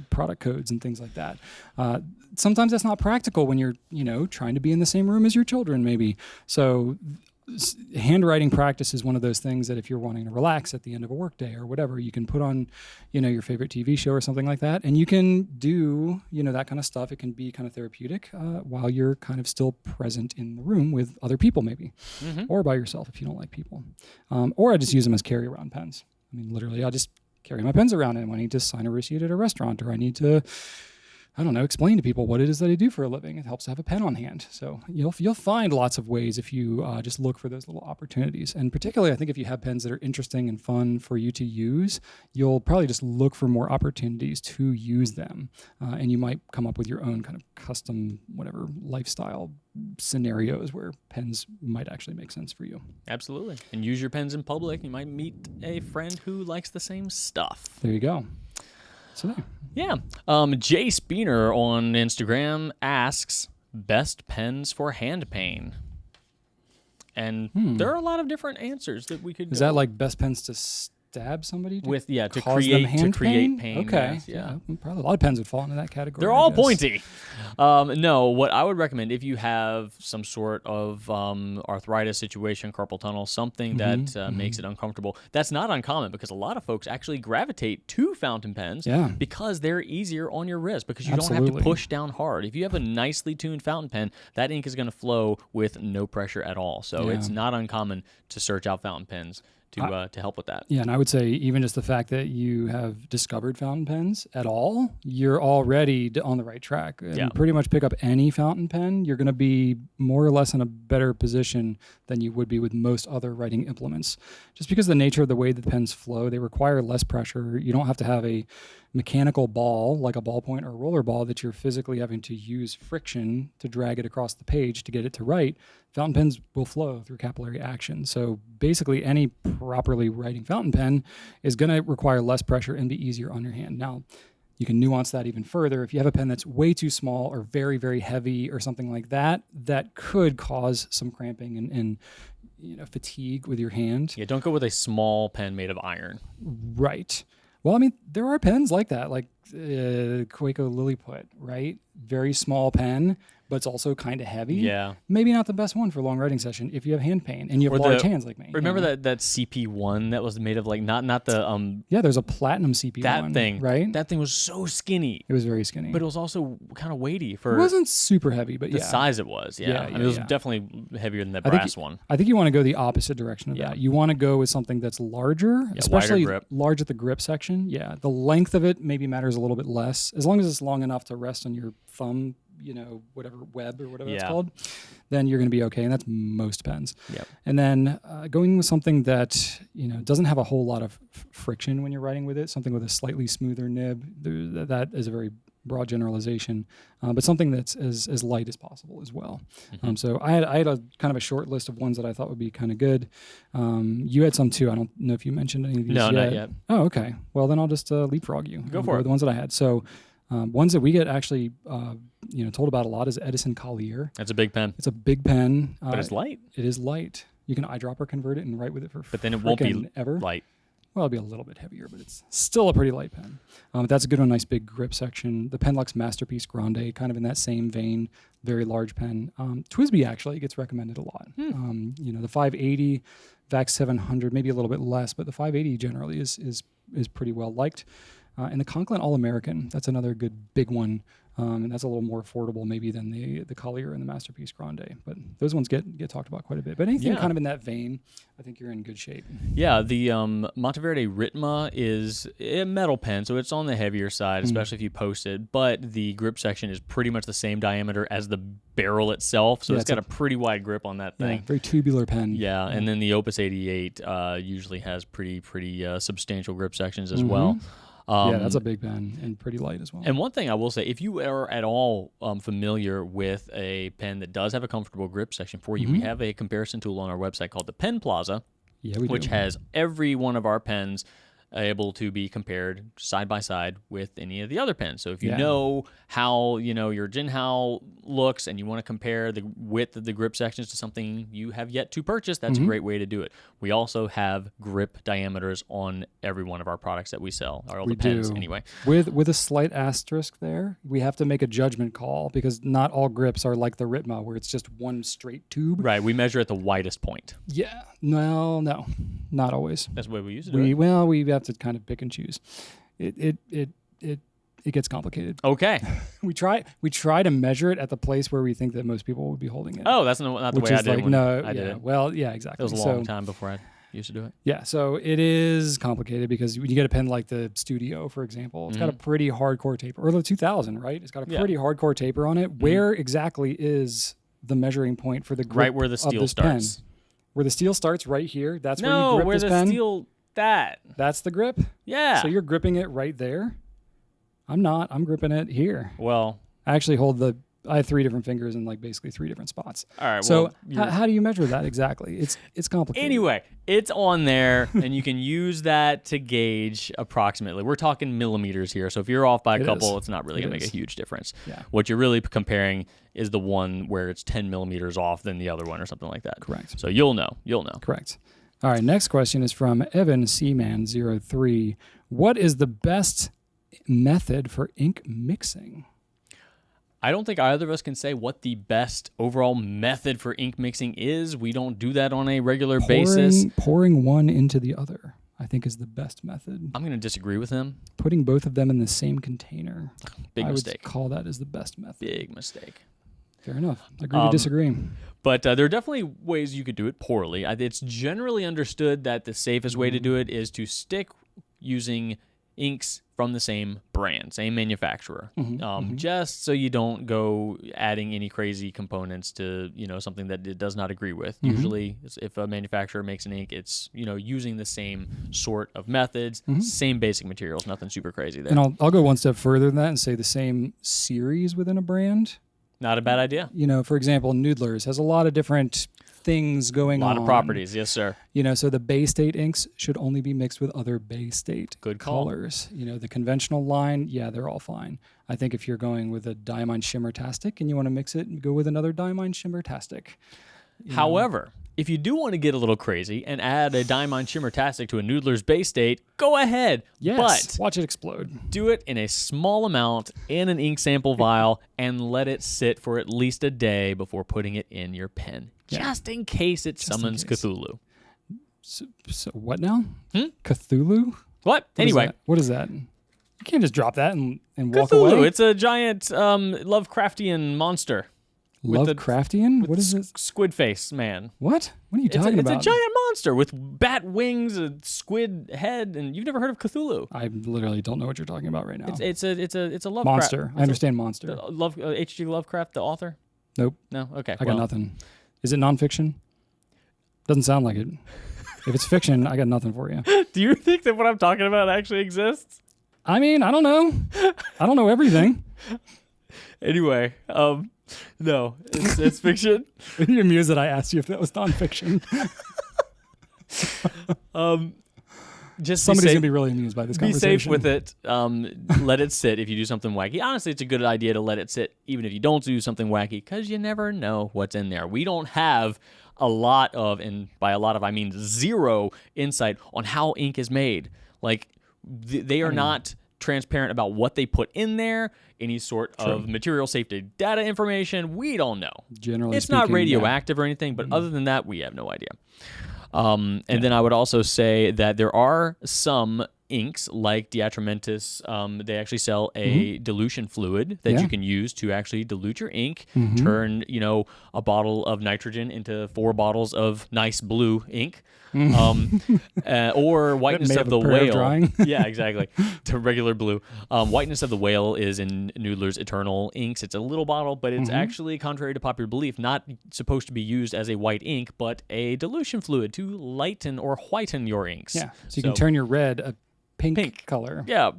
product codes and things like that. Sometimes that's not practical when you're, trying to be in the same room as your children, maybe. So handwriting practice is one of those things that if you're wanting to relax at the end of a workday or whatever, you can put on, your favorite TV show or something like that. And you can do, that kind of stuff. It can be kind of therapeutic while you're kind of still present in the room with other people maybe, or by yourself if you don't like people. Or I just use them as carry around pens. I mean, literally, I just carry my pens around and when I need to sign a receipt at a restaurant or I need to, I don't know, explain to people what it is that I do for a living. It helps to have a pen on hand. So you'll find lots of ways if you just look for those little opportunities. And particularly, I think if you have pens that are interesting and fun for you to use, you'll probably just look for more opportunities to use them. And you might come up with your own kind of custom, whatever, lifestyle scenarios where pens might actually make sense for you. Absolutely. And use your pens in public. You might meet a friend who likes the same stuff. There you go. So there. Yeah. Jay Speener on Instagram asks, best pens for hand pain. And there are a lot of different answers that we could Is that like best pens to stab somebody? with to cause them hand create pain. Okay. Yes, yeah. Probably a lot of pens would fall into that category. They're I all guess. pointy. No, what I would recommend if you have some sort of arthritis situation, carpal tunnel, something that makes it uncomfortable, that's not uncommon because a lot of folks actually gravitate to fountain pens because they're easier on your wrist because you don't have to push down hard. If you have a nicely tuned fountain pen, that ink is going to flow with no pressure at all. So it's not uncommon to search out fountain pens to help with that. Yeah, and I would say even just the fact that you have discovered fountain pens at all, you're already on the right track. And pretty much pick up any fountain pen, you're going to be more or less in a better position than you would be with most other writing implements. Just because of the nature of the way that the pens flow, they require less pressure. You don't have to have a mechanical ball like a ballpoint or a roller ball that you're physically having to use friction to drag it across the page to get it to write. Fountain pens will flow through capillary action. So basically any properly writing fountain pen is going to require less pressure and be easier on your hand. Now, you can nuance that even further. If you have a pen that's way too small or very, very heavy or something like that, that could cause some cramping and fatigue with your hand. Yeah, don't go with a small pen made of iron. Right. Well, I mean, there are pens like that, like Quaco Lilliput, right? Very small pen, but it's also kind of heavy. Yeah. Maybe not the best one for a long writing session if you have hand pain and you have large hands like me. Remember that CP1 that was made of like not the Yeah, there's a platinum CP1. that thing, right? That thing was so skinny. It was very skinny, But it was also kind of weighty for it wasn't super heavy, but the size it was. Yeah, I mean, it was definitely heavier than the brass one. I think you want to go the opposite direction of that. You want to go with something that's larger, especially large at the grip section. Yeah, the length of it maybe matters a little bit less, as long as it's long enough to rest on your thumb, whatever web or whatever it's called, then you're going to be okay. And that's most pens. Yep. And then going with something that, doesn't have a whole lot of friction when you're writing with it, something with a slightly smoother nib, that is a very broad generalization, but something that's as light as possible as well. So I had a kind of a short list of ones that I thought would be kind of good. You had some too. I don't know if you mentioned any of these yet. No, not yet. Oh, okay. Well, then I'll just leapfrog you. Go for it. The ones that I had. So ones that we get actually, told about a lot is Edison Collier. That's a big pen. It's a big pen. But it's light. It is light. You can eyedropper convert it and write with it for But then it won't be ever. light. Well, it'll be a little bit heavier, but it's still a pretty light pen. That's a good one, nice big grip section. The Penlux Masterpiece Grande, kind of in that same vein, very large pen. TWSBI actually gets recommended a lot. The 580, VAX 700, maybe a little bit less, but the 580 generally is pretty well liked. And the Conklin All-American, that's another good big one. And that's a little more affordable maybe than the Collier and the Masterpiece Grande. But those ones get talked about quite a bit. But anything kind of in that vein, I think you're in good shape. Yeah, the Monteverde Ritma is a metal pen, so it's on the heavier side, especially if you post it. But the grip section is pretty much the same diameter as the barrel itself, so it's got a pretty wide grip on that thing. Yeah, very tubular pen. Yeah, and then the Opus 88 usually has pretty substantial grip sections as well. Yeah, that's a big pen and pretty light as well. And one thing I will say, if you are at all familiar with a pen that does have a comfortable grip section for you, we have a comparison tool on our website called the Pen Plaza, which has every one of our pens able to be compared side by side with any of the other pens. So if you know how your Jinhao looks and you want to compare the width of the grip sections to something you have yet to purchase, that's a great way to do it. We also have grip diameters on every one of our products that we sell, or all the pens anyway. With a slight asterisk there, we have to make a judgment call because not all grips are like the Ritma where it's just one straight tube. Right, we measure at the widest point. Yeah, no, not always. That's the way we use it. We have to kind of pick and choose. It gets complicated. Okay. we try to measure it at the place where we think that most people would be holding it. Oh, that's not the way I did it. I did it. Well, yeah, exactly. It was a long time before I used to do it. Yeah, so it is complicated because when you get a pen like the Studio, for example, it's got a pretty hardcore taper, or the 2000, right? It's got a pretty hardcore taper on it. Where exactly is the measuring point for the grip right where the steel starts? Pen? Where the steel starts, right here. That's where you grip this pen. No, where the steel. That's the grip? Yeah. So you're gripping it right there? I'm not. I'm gripping it here. Well, I actually I have 3 different fingers in basically 3 different spots. All right. So how do you measure that exactly? It's complicated. Anyway, it's on there, and you can use that to gauge approximately. We're talking millimeters here, so if you're off by a couple, it's not really going to make a huge difference. Yeah. What you're really comparing is the one where it's 10 millimeters off than the other one or something like that. Correct. So you'll know. Correct. All right, next question is from Evan Seaman03. What is the best method for ink mixing? I don't think either of us can say what the best overall method for ink mixing is. We don't do that on a regular basis. Pouring one into the other, I think, is the best method. I'm going to disagree with him. Putting both of them in the same container. Big mistake. I would call that as the best method. Big mistake. Fair enough. Agree to disagree. But there are definitely ways you could do it poorly. It's generally understood that the safest way to do it is to stick using inks from the same brand, same manufacturer, just so you don't go adding any crazy components to something that it does not agree with. Usually, if a manufacturer makes an ink, it's using the same sort of methods, same basic materials, nothing super crazy there. And I'll go one step further than that and say the same series within a brand. Not a bad idea. For example, Noodlers has a lot of different things going on. A lot of properties, yes, sir. So the Bay State inks should only be mixed with other Bay State colors. The conventional line, they're all fine. I think if you're going with a Diamine Shimmer-tastic and you want to mix it, go with another Diamine Shimmer-tastic. However, if you do want to get a little crazy and add a Diamine Shimmer-tastic to a Noodler's Bay State, go ahead. Yes, watch it explode. Do it in a small amount in an ink sample vial and let it sit for at least a day before putting it in your pen, just in case it summons Cthulhu. So what now? Cthulhu? What? Anyway. What is that? You can't just drop that and walk Cthulhu, away. It's a giant Lovecraftian monster. Lovecraftian? What is it? Squid face man. What? What are you talking about? It's a giant monster with bat wings, a squid head, and you've never heard of Cthulhu. I literally don't know what you're talking about right now. It's a Lovecraft monster. I understand monster. H.G. Lovecraft, the author? Nope. No? Okay. I got nothing. Is it nonfiction? Doesn't sound like it. If it's fiction, I got nothing for you. Do you think that what I'm talking about actually exists? I mean, I don't know. I don't know everything. Anyway, no, it's fiction. You're amused that I asked you if that was nonfiction. Just somebody's gonna be really amused by this conversation. Be safe with it. Let it sit if you do something wacky. Honestly, it's a good idea to let it sit even if you don't do something wacky, because you never know what's in there. We don't have a lot of, and by a lot of I mean zero, insight on how ink is made. Like they are not transparent about what they put in there, any sort of material safety data information. We don't know. Generally it's not radioactive or anything, but other than that, we have no idea. And then I would also say that there are some inks like Diatramentis. They actually sell a dilution fluid that you can use to actually dilute your ink, turn a bottle of nitrogen into 4 bottles of nice blue ink. Or whiteness of the whale. Yeah, exactly. To regular blue. Whiteness of the whale is in Noodler's Eternal inks. It's a little bottle, but it's actually, contrary to popular belief, not supposed to be used as a white ink, but a dilution fluid to lighten or whiten your inks. Yeah, so you can turn your red a pink color. Yeah.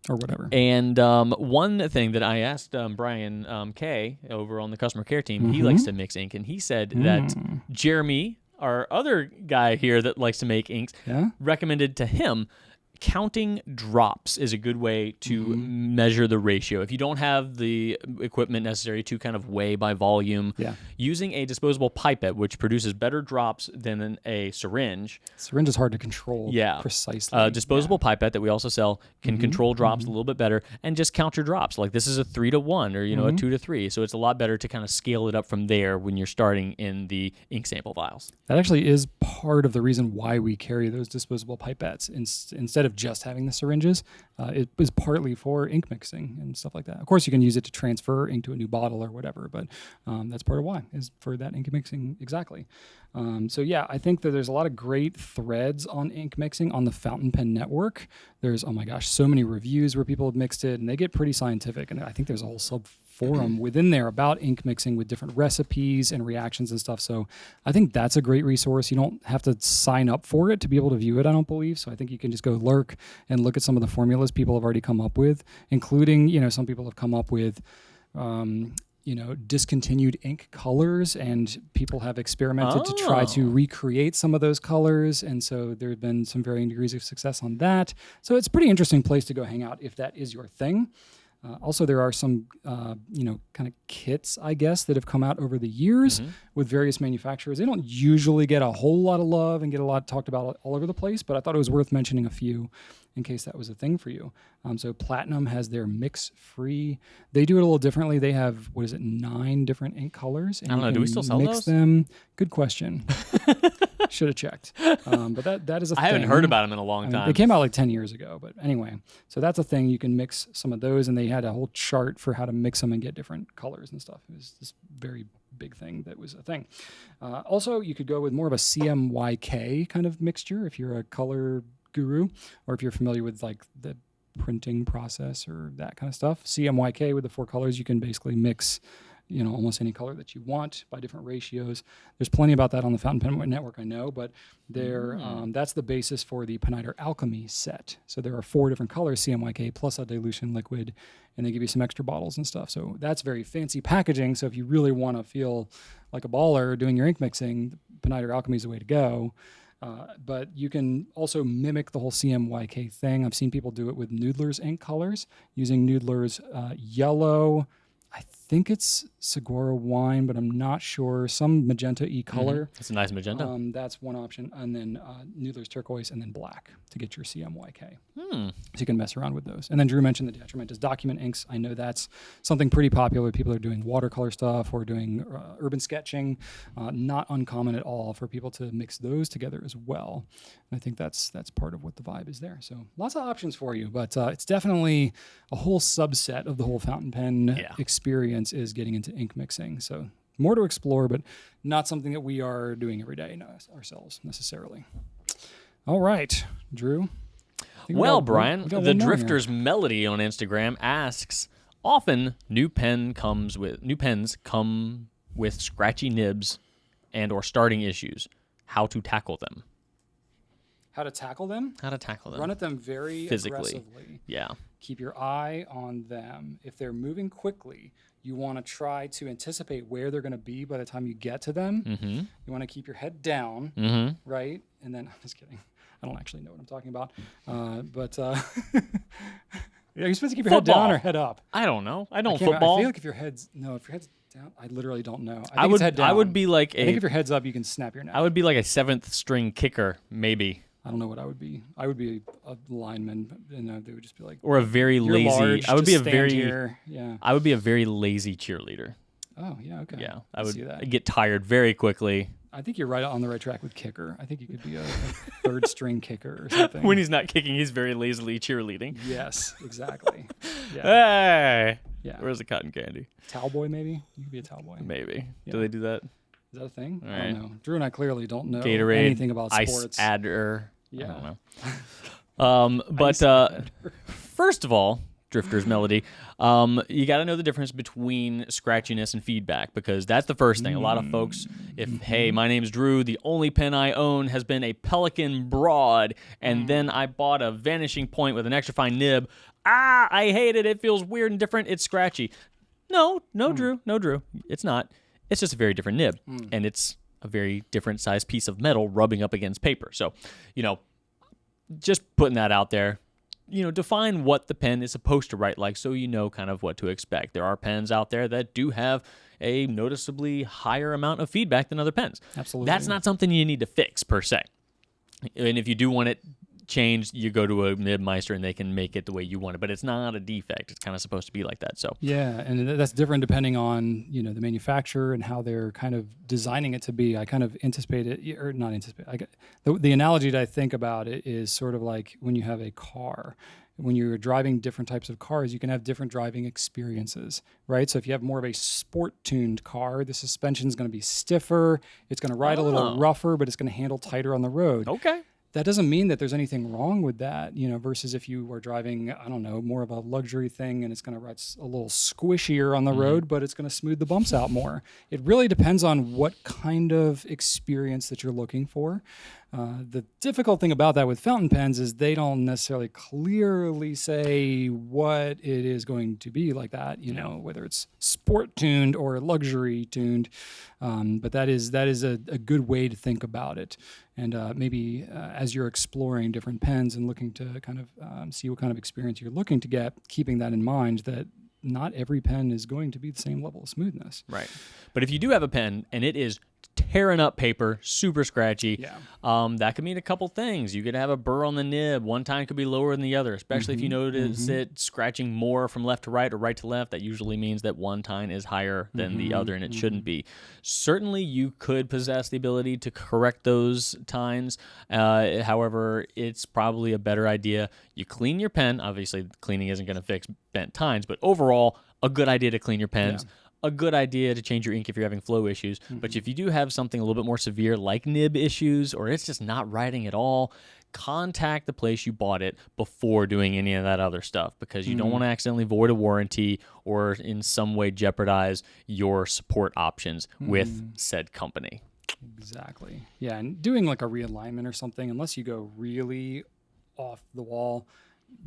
Or whatever. And one thing that I asked Brian K over on the customer care team, he likes to mix ink, and he said that Jeremy, our other guy here that likes to make inks recommended to him, counting drops is a good way to measure the ratio. If you don't have the equipment necessary to kind of weigh by volume, using a disposable pipette, which produces better drops than a syringe. Syringe is hard to control precisely. A disposable pipette that we also sell can control drops a little bit better, and just count your drops. Like this is a 3 to 1 or, a 2 to 3. So it's a lot better to kind of scale it up from there when you're starting in the ink sample vials. That actually is part of the reason why we carry those disposable pipettes instead of just having the syringes. It was partly for ink mixing and stuff like that. Of course, you can use it to transfer ink to a new bottle or whatever, but that's part of why, is for that ink mixing exactly. So yeah, I think that there's a lot of great threads on ink mixing on the Fountain Pen Network. There's, oh my gosh, so many reviews where people have mixed it, and they get pretty scientific. And I think there's a whole forum within there about ink mixing with different recipes and reactions and stuff. So I think that's a great resource. You don't have to sign up for it to be able to view it, I don't believe. So I think you can just go lurk and look at some of the formulas people have already come up with, including, some people have come up with, discontinued ink colors, and people have experimented to try to recreate some of those colors. And so there have been some varying degrees of success on that. So it's a pretty interesting place to go hang out if that is your thing. Also, there are some, kind of kits, I guess, that have come out over the years with various manufacturers. They don't usually get a whole lot of love and get a lot talked about all over the place, but I thought it was worth mentioning a few in case that was a thing for you. So Platinum has their mix-free. They do it a little differently. They have, 9 different ink colors. And I don't know. Do we still sell mix those? Them. Good question. Should have checked. But that is a thing. I haven't heard about them in a long time. They came out like 10 years ago. But anyway, so that's a thing. You can mix some of those, and they had a whole chart for how to mix them and get different colors and stuff. It was this very big thing that was a thing. Also, you could go with more of a CMYK kind of mixture if you're a color guru, or if you're familiar with like the printing process or that kind of stuff. CMYK with the 4 colors, you can basically mix almost any color that you want by different ratios. There's plenty about that on the Fountain Pen Network, I know, but that's the basis for the Peniter Alchemy set. So there are 4 different colors, CMYK plus a dilution liquid, and they give you some extra bottles and stuff. So that's very fancy packaging. So if you really want to feel like a baller doing your ink mixing, Peniter Alchemy is the way to go. But you can also mimic the whole CMYK thing. I've seen people do it with Noodler's ink colors, using Noodler's yellow, I think it's Saguaro wine, but I'm not sure. Some magenta color. It's a nice magenta. That's one option. And then Noodler's turquoise, and then black to get your CMYK. So you can mess around with those. And then Drew mentioned the Detrimentus document inks. I know that's something pretty popular. People are doing watercolor stuff or doing urban sketching. Not uncommon at all for people to mix those together as well. And I think that's part of what the vibe is there. So lots of options for you, but it's definitely a whole subset of the whole fountain pen experience is getting into ink mixing. So more to explore, but not something that we are doing every day ourselves necessarily. All right, Drew. Well, Brian, the Drifter's Melody on Instagram asks, often new pens come with scratchy nibs and or starting issues. How to tackle them? How to tackle them? How to tackle them. Run at them very physically. Aggressively. Yeah. Keep your eye on them. If they're moving quickly, you want to try to anticipate where they're going to be by the time you get to them. You want to keep your head down, right? And then, I'm just kidding. I don't actually know what I'm talking about. You're supposed to keep your head down or head up? I don't know. I don't football. I feel like if your head's down, I literally don't know. I think it's head down. I would be like I think if your head's up, you can snap your neck. I would be like a 7th string kicker, maybe. I don't know what I would be. I would be a lineman, and they would just be like, or a very lazy. Large, I would be a very. Here. Yeah. I would be a very lazy cheerleader. Oh yeah, okay. Yeah, I would get tired very quickly. I think you're on the right track with kicker. I think you could be a 3rd string kicker or something. When he's not kicking, he's very lazily cheerleading. Yes, exactly. Yeah. Hey. Yeah. Where's the cotton candy? Towel boy, maybe? You could be a towel boy. Maybe. Yeah. Do they do that? Is that a thing? All I right. don't know. Drew and I clearly don't know Gatorade, anything about sports. Ice adder. Yeah. I don't know. First of all, Drifter's Melody, you got to know the difference between scratchiness and feedback, because that's the first thing. A lot of folks, hey, my name's Drew, the only pen I own has been a Pelican Broad, and then I bought a Vanishing Point with an extra fine nib. I hate it. It feels weird and different. It's scratchy. No, Drew. It's not. It's just a very different nib, and it's a very different sized piece of metal rubbing up against paper. So, just putting that out there. Define what the pen is supposed to write like so you know kind of what to expect. There are pens out there that do have a noticeably higher amount of feedback than other pens. Absolutely. That's not something you need to fix per se. And if you do want it changed, you go to a nib-meister and they can make it the way you want it. But it's not a defect. It's kind of supposed to be like that. So yeah, and that's different depending on the manufacturer and how they're kind of designing it to be. I kind of anticipate it, or not anticipate. The analogy that I think about it is sort of like when you have a car. When you're driving different types of cars, you can have different driving experiences, right? So if you have more of a sport-tuned car, the suspension is going to be stiffer. It's going to ride a little rougher, but it's going to handle tighter on the road. Okay. That doesn't mean that there's anything wrong with that, versus if you were driving, I don't know, more of a luxury thing and it's going to ride a little squishier on the road, but it's going to smooth the bumps out more. It really depends on what kind of experience that you're looking for. The difficult thing about that with fountain pens is they don't necessarily clearly say what it is going to be like that, whether it's sport tuned or luxury tuned. But that is a good way to think about it. And maybe as you're exploring different pens and looking to kind of see what kind of experience you're looking to get, keeping that in mind that not every pen is going to be the same level of smoothness. Right. But if you do have a pen and it is tearing up paper, super scratchy, that could mean a couple things. You could have a burr on the nib. One tine could be lower than the other, especially if you notice it scratching more from left to right or right to left. That usually means that one tine is higher than the other, and it shouldn't be. Certainly, you could possess the ability to correct those tines. However, it's probably a better idea. You clean your pen. Obviously, cleaning isn't going to fix bent tines, but overall, a good idea to clean your pens. Yeah. A good idea to change your ink if you're having flow issues. But if you do have something a little bit more severe like nib issues or it's just not writing at all, contact the place you bought it before doing any of that other stuff because you don't want to accidentally void a warranty or in some way jeopardize your support options with said company. Exactly. Yeah, and doing like a realignment or something, unless you go really off the wall,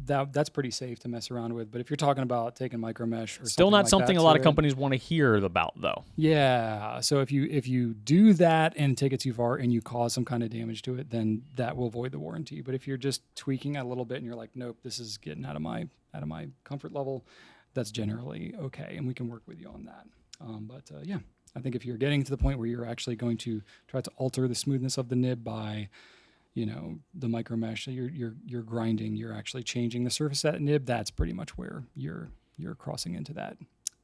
that's pretty safe to mess around with. But if you're talking about taking micro mesh or still not something like a lot of companies want to hear about though. Yeah. So if you do that and take it too far and you cause some kind of damage to it, then that will void the warranty. But if you're just tweaking it a little bit and you're like, nope, this is getting out of my comfort level, that's generally okay, and we can work with you on that. But I think if you're getting to the point where you're actually going to try to alter the smoothness of the nib by the micro mesh, you're grinding, you're actually changing the surface of that nib, that's pretty much where you're crossing into that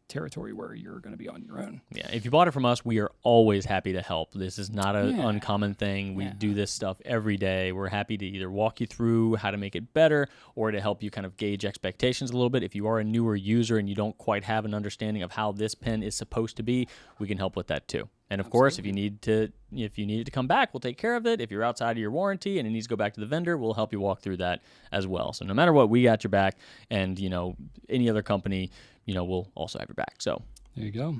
territory where you're going to be on your own. Yeah, if you bought it from us, we are always happy to help. This is not an uncommon thing. We do this stuff every day. We're happy to either walk you through how to make it better or to help you kind of gauge expectations a little bit. If you are a newer user and you don't quite have an understanding of how this pen is supposed to be, we can help with that too. And of course, if you need it to come back, we'll take care of it. If you're outside of your warranty and it needs to go back to the vendor, we'll help you walk through that as well. So no matter what, we got your back, and any other company, we'll also have your back. So there you go.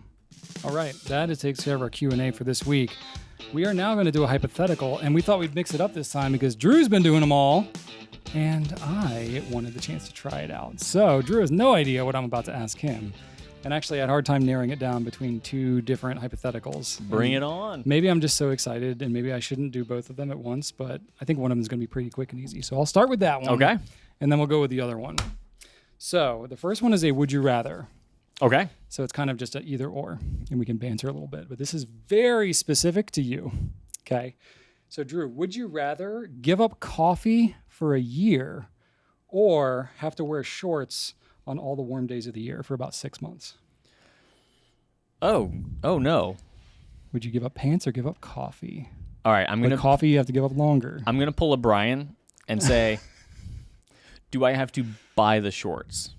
All right, that takes care of our Q&A for this week. We are now going to do a hypothetical, and we thought we'd mix it up this time because Drew's been doing them all, and I wanted the chance to try it out. So Drew has no idea what I'm about to ask him. And actually, I had a hard time narrowing it down between two different hypotheticals. Bring it on. Maybe I'm just so excited, and maybe I shouldn't do both of them at once, but I think one of them is going to be pretty quick and easy. So I'll start with that one. Okay. And then we'll go with the other one. So the first one is a would you rather. Okay. So it's kind of just an either or, and we can banter a little bit. But this is very specific to you. Okay. So Drew, would you rather give up coffee for a year or have to wear shorts on all the warm days of the year for about 6 months? Oh no. Would you give up pants or give up coffee? All right, coffee you have to give up longer. I'm gonna pull a Brian and say, do I have to buy the shorts?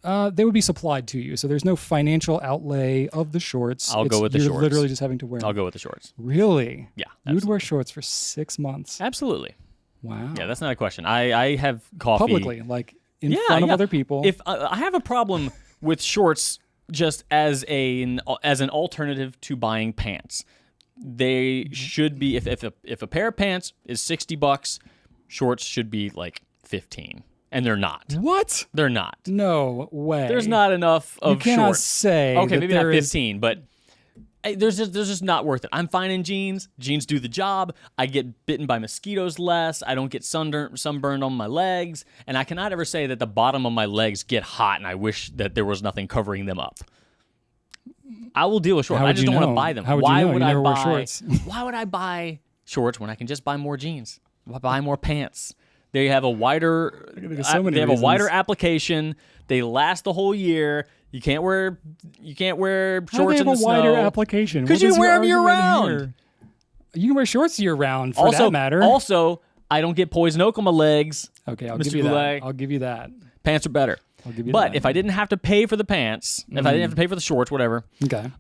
They would be supplied to you, so there's no financial outlay of the shorts. I'll go with the shorts. You're literally just having to wear them. I'll go with the shorts. Really? Yeah. You would wear shorts for 6 months? Absolutely. Wow. Yeah, that's not a question. I have coffee publicly, like in front of other people. If I have a problem with shorts, just as an alternative to buying pants, they should be. If a pair of pants is $60, shorts should be like 15, and they're not. What? They're not. No way. There's not enough of shorts. You cannot shorts. say. Okay, maybe not 15, but There's just not worth it. I'm fine in jeans. Jeans do the job. I get bitten by mosquitoes less. I don't get sunburned on my legs. And I cannot ever say that the bottom of my legs get hot and I wish that there was nothing covering them up. I will deal with shorts. I just don't want to buy them. Why would I buy shorts? Why would I buy shorts when I can just buy more jeans? Buy more pants. They have a wider wider application. They last the whole year. You can't wear shorts in the snow. How do they have a wider application? Because you wear them year round. You can wear shorts year round for that matter. Also, I don't get poison oak on my legs. Okay, I'll give you that. I'll give you that. Pants are better. I'll give you but that. if I didn't have to pay for the pants, if I didn't have to pay for the shorts, whatever, okay,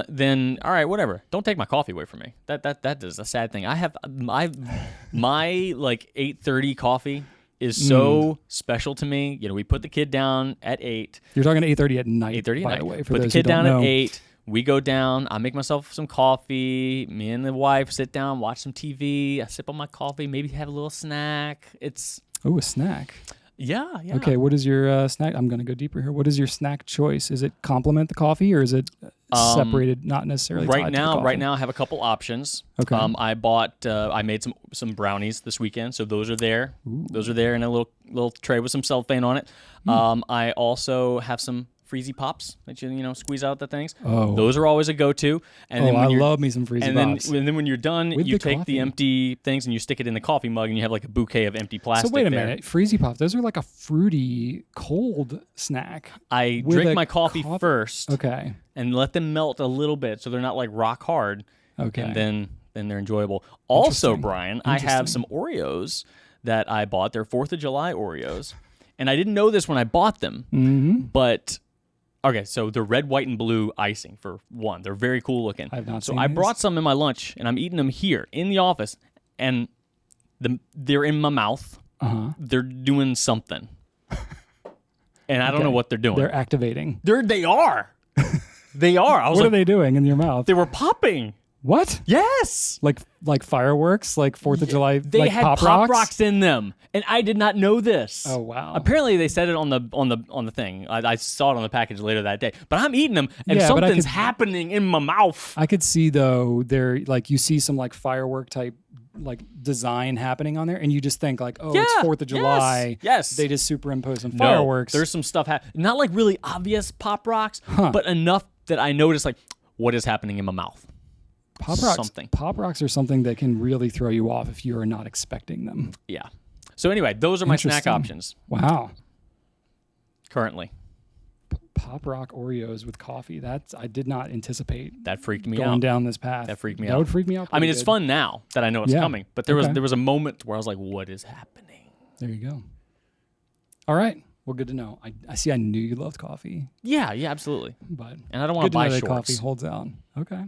then all right, whatever. Don't take my coffee away from me. That is a sad thing. My 8:30 coffee is so special to me. You know, we put the kid down at 8. You're talking 8:30 at night. 8:30 at night. The way, put the kid down at 8. We go down. I make myself some coffee. Me and the wife sit down, watch some TV. I sip on my coffee. Maybe have a little snack. A snack. Yeah. Okay, what is your snack? I'm going to go deeper here. What is your snack choice? Is it complement the coffee or is it separated, not necessarily tied to the coffee? Right now, I have a couple options. Okay. I made some brownies this weekend, so those are there. Ooh. Those are there in a little tray with some cellophane on it. I also have some Freezy Pops that you squeeze out the things. Oh. Those are always a go-to. And then I love me some Freezy Pops. And then when you're done, with you take coffee. the empty things and you stick it in the coffee mug and you have like a bouquet of empty plastic. So wait a minute. Freezy Pops, those are like a fruity cold snack. I drink my coffee first. Okay. And let them melt a little bit so they're not like rock hard. Okay. And then they're enjoyable. Also, Brian, I have some Oreos that I bought. They're 4th of July Oreos. And I didn't know this when I bought them, but okay, so they're red, white, and blue icing for one. They're very cool looking. I've not seen So I these. brought some in my lunch, and I'm eating them here in the office, and they're in my mouth. They're doing something, and I don't know what they're doing. They're activating. They are. They are. What are they doing in your mouth? They were popping. What? Yes. Like fireworks, like 4th of July. They like had pop rocks in them, and I did not know this. Oh wow! Apparently, they said it on the thing. I saw it on the package later that day. But I'm eating them, and something's happening in my mouth. I could see though, there like you see some like firework type like design happening on there, and you just think like, oh, it's 4th of July. Yes. They just superimpose some fireworks. There's some stuff not like really obvious pop rocks, but enough that I notice like what is happening in my mouth. Pop rocks are something that can really throw you off if you are not expecting them. Yeah. So anyway, those are my snack options. Wow. Currently. Pop rock Oreos with coffee. I did not anticipate. That freaked me out. Going down this path. That freaked me out. That would freak me out. I mean, it's fun now that I know it's coming, but there was a moment where I was like, what is happening? There you go. All right. Well, good to know. I see. I knew you loved coffee. Yeah, absolutely. And I don't want to buy shorts. That coffee holds out. Okay.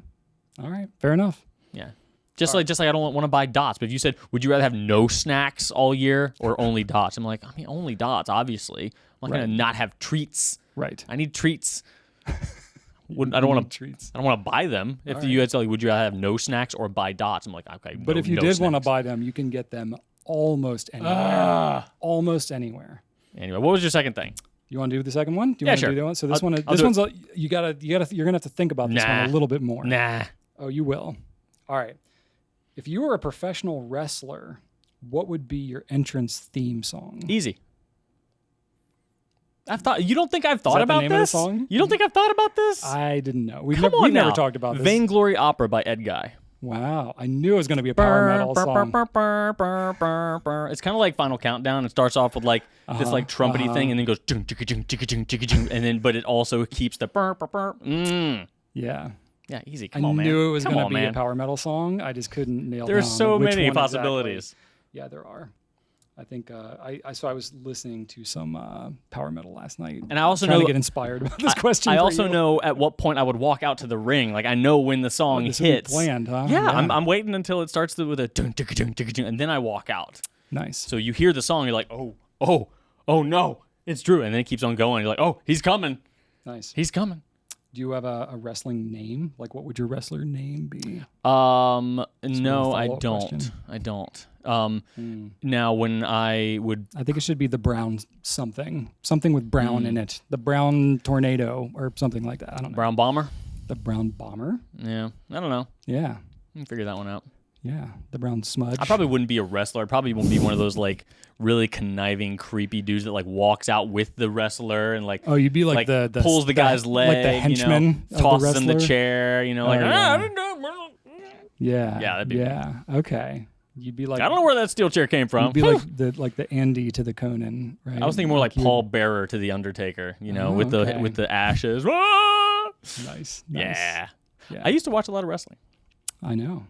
All right, fair enough. Yeah, just like I don't want to buy dots. But if you said, would you rather have no snacks all year or only dots? I'm like, I mean, only dots. Obviously, I'm not gonna not have treats. Right. I need treats. I don't want to treats. I don't want to buy them. If you had said, would you rather have no snacks or buy dots? I'm like, okay. But if you did want to buy them, you can get them almost anywhere. Almost anywhere. Anyway, what was your second thing? You want to do the second one? Do you want to do that one? So this one, you're gonna have to think about this one a little bit more. Nah. Oh, you will. All right. If you were a professional wrestler, what would be your entrance theme song? Easy. You don't think I've thought about this? Of the song? You don't think I've thought about this? I didn't know. We've Come never talked about this. Vainglory Opera by Ed Guy. Wow. I knew it was going to be a power metal song. It's kind of like Final Countdown. It starts off with like this like trumpety thing and then goes and then but it also keeps the Yeah. Yeah, easy. I knew it was going to be a power metal song. I just couldn't nail down There's so which many one possibilities. Exactly. Yeah, there are. I think I was listening to some power metal last night, and I also trying to get inspired about this question. I also know at what point I would walk out to the ring. Like I know when the song hits. Planned, huh? Yeah, I'm waiting until it starts with a and then I walk out. Nice. So you hear the song, you're like, oh no, it's Drew, and then it keeps on going. You're like, oh, he's coming. Nice. He's coming. Do you have a wrestling name? Like, what would your wrestler name be? No, I don't. Question. I don't. Now, when I think it should be the Brown something with brown in it. The Brown Tornado or something like that. I don't know. Brown Bomber. The brown bomber. Yeah, I don't know. Yeah. You can figure that one out. Yeah. The brown smudge. I probably wouldn't be a wrestler. I probably wouldn't be one of those like really conniving, creepy dudes that like walks out with the wrestler and like you'd be like the pulls the guy's leg, like the henchman, tosses him the chair, like I didn't know. Yeah. Yeah, that'd be me. Okay. You'd be like I don't know where that steel chair came from. You'd be like the Andy to the Conan, right? I was thinking more like Paul Bearer to the Undertaker, with the ashes. Nice. Yeah. I used to watch a lot of wrestling. I know.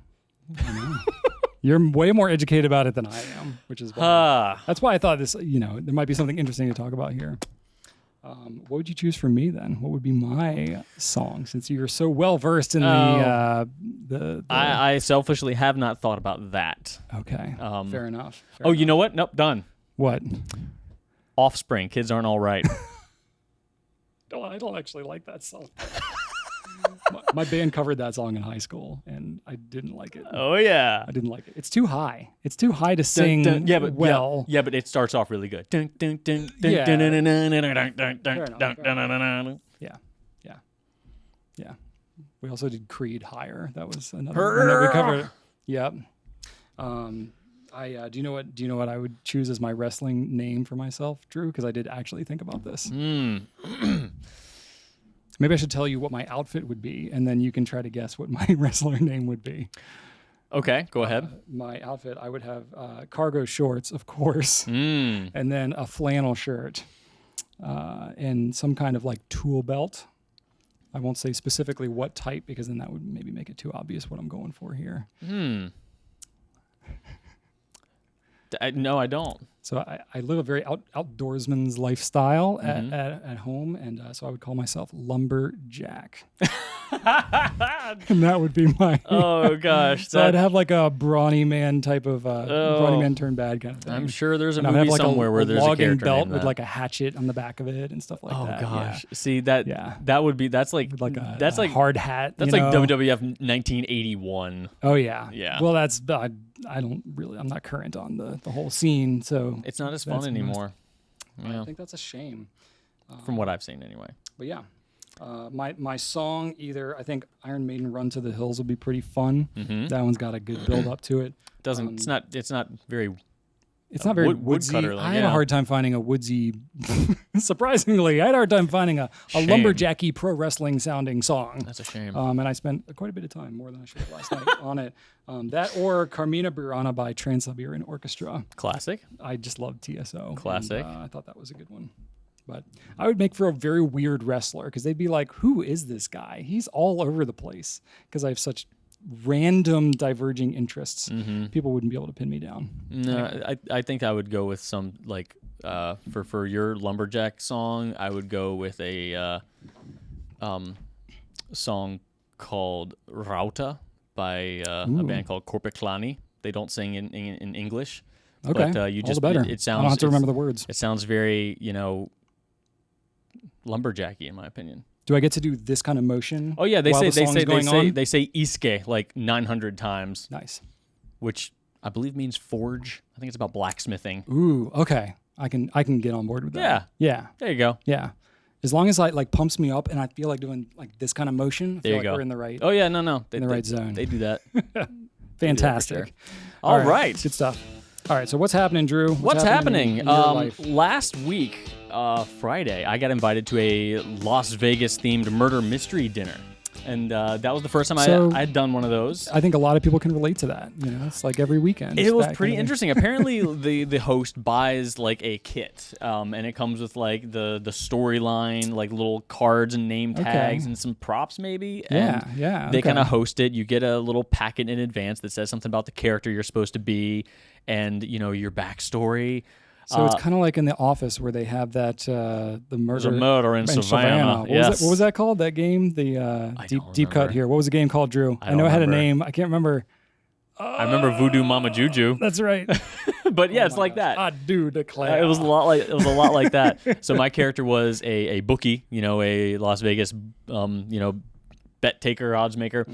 You're way more educated about it than I am, which is why. That's why I thought this, there might be something interesting to talk about here. What would you choose for me then? What would be my song? Since you're so well versed in the I selfishly have not thought about that. Okay. Fair enough. You know what? Nope, done. What? Offspring. Kids Aren't All Right. I don't actually like that song. My band covered that song in high school, and I didn't like it. Oh yeah, I didn't like it. It's too high. It's too high to sing. But it starts off really good. Yeah. We also did Creed Higher. That was another one that we covered. Yep. Do you know what I would choose as my wrestling name for myself, Drew? Because I did actually think about this. Maybe I should tell you what my outfit would be, and then you can try to guess what my wrestler name would be. Okay, go ahead. My outfit, I would have cargo shorts, of course, and then a flannel shirt, and some kind of like tool belt. I won't say specifically what type, because then that would maybe make it too obvious what I'm going for here. No, I don't. So I live a very outdoorsman's lifestyle at home, and so I would call myself Lumberjack. And that would be my... Oh, gosh. So I'd have like a brawny man type of... brawny man turned bad kind of thing. I'm sure there's a movie somewhere where there's a character belt named with like a hatchet on the back of it and stuff like that. Oh, gosh. Yeah. See, that would be... That's like a hard hat. That's like WWF 1981. Oh, yeah. Yeah. Well, that's... I'm not current on the whole scene, so... It's not as fun anymore. I think that's a shame. From what I've seen, anyway. But yeah. My song, I think Iron Maiden Run to the Hills would be pretty fun. That one's got a good build up to it. It's not very woodsy. I had a a hard time finding a woodsy, surprisingly, I had a hard time finding a lumberjacky pro wrestling sounding song. That's a shame. And I spent quite a bit of time, more than I should have last night, on it. That or Carmina Burana by Trans-Siberian Orchestra. Classic. I just love TSO. Classic. And, I thought that was a good one. But I would make for a very weird wrestler, because they'd be like, who is this guy? He's all over the place, because I have such random diverging interests. People wouldn't be able to pin me down. No, I think I would go with some like for your lumberjack song. I would go with a song called Rauta by a band called Korpiklani. They don't sing in English. Okay, but you all just the better. It sounds. I don't have to remember the words. It sounds very lumberjacky in my opinion. Do I get to do this kind of motion? Oh yeah, they say iske like 900 times. Nice. Which I believe means forge. I think it's about blacksmithing. Ooh, okay. I can get on board with that. Yeah. There you go. Yeah. As long as it pumps me up and I feel like doing like this kind of motion, I feel like we're in the right. Oh yeah, no. In the right zone. They do that. Fantastic. All right. Good stuff. All right, so what's happening, Drew? What's happening? In your life? Last week, Friday, I got invited to a Las Vegas-themed murder mystery dinner. And that was the first time I had done one of those. I think a lot of people can relate to that. It's like every weekend. It was pretty interesting. Apparently, the host buys like a kit, and it comes with like the storyline, like little cards and name tags and some props maybe. Yeah. They kind of host it. You get a little packet in advance that says something about the character you're supposed to be, and your backstory. So it's kind of like in The Office where they have that the murder. There's a murder in Savannah. What was that called? That game, the deep cut here. What was the game called, Drew? I know it had a name. I can't remember. I remember Voodoo Mama Juju. That's right. But yeah, it's like that. I do declare. It was a lot like that. So my character was a bookie, a Las Vegas, bet taker, odds maker.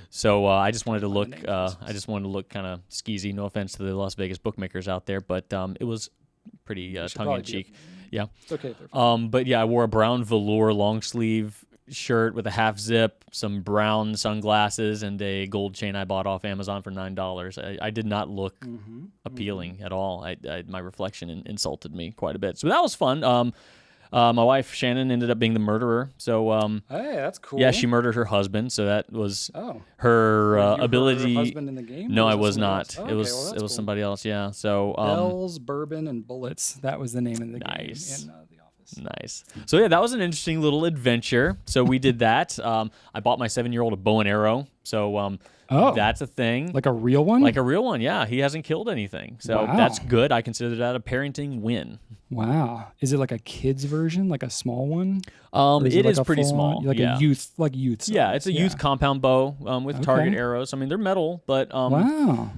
So I just wanted to look. I just wanted to look kind of skeezy. No offense to the Las Vegas bookmakers out there, but it was pretty tongue in cheek. Yeah. It's okay. But yeah, I wore a brown velour long sleeve shirt with a half zip, some brown sunglasses, and a gold chain I bought off Amazon for $9. I did not look appealing at all. My reflection insulted me quite a bit. So that was fun. My wife Shannon ended up being the murderer. So hey, that's cool. yeah, she murdered her husband. So that was her Were you ability. her husband in the game? No, Or I that was somebody not. else? It was Okay, well, it that's was cool. somebody else. Yeah. So Bells, bourbon, and bullets. That was the name of the Nice. game in The Office. Nice. So yeah, that was an interesting little adventure. So we did that. I bought my 7-year-old a bow and arrow. So that's a thing. Like a real one? Like a real one, yeah. He hasn't killed anything. So Wow. that's good. I consider that a parenting win. Wow. Is it like a kid's version, like a small one? Or It is like a pretty full-on- small. Like yeah. a youth size? Yeah, it's a youth compound bow with target Okay. arrows. I mean, they're metal, but Wow.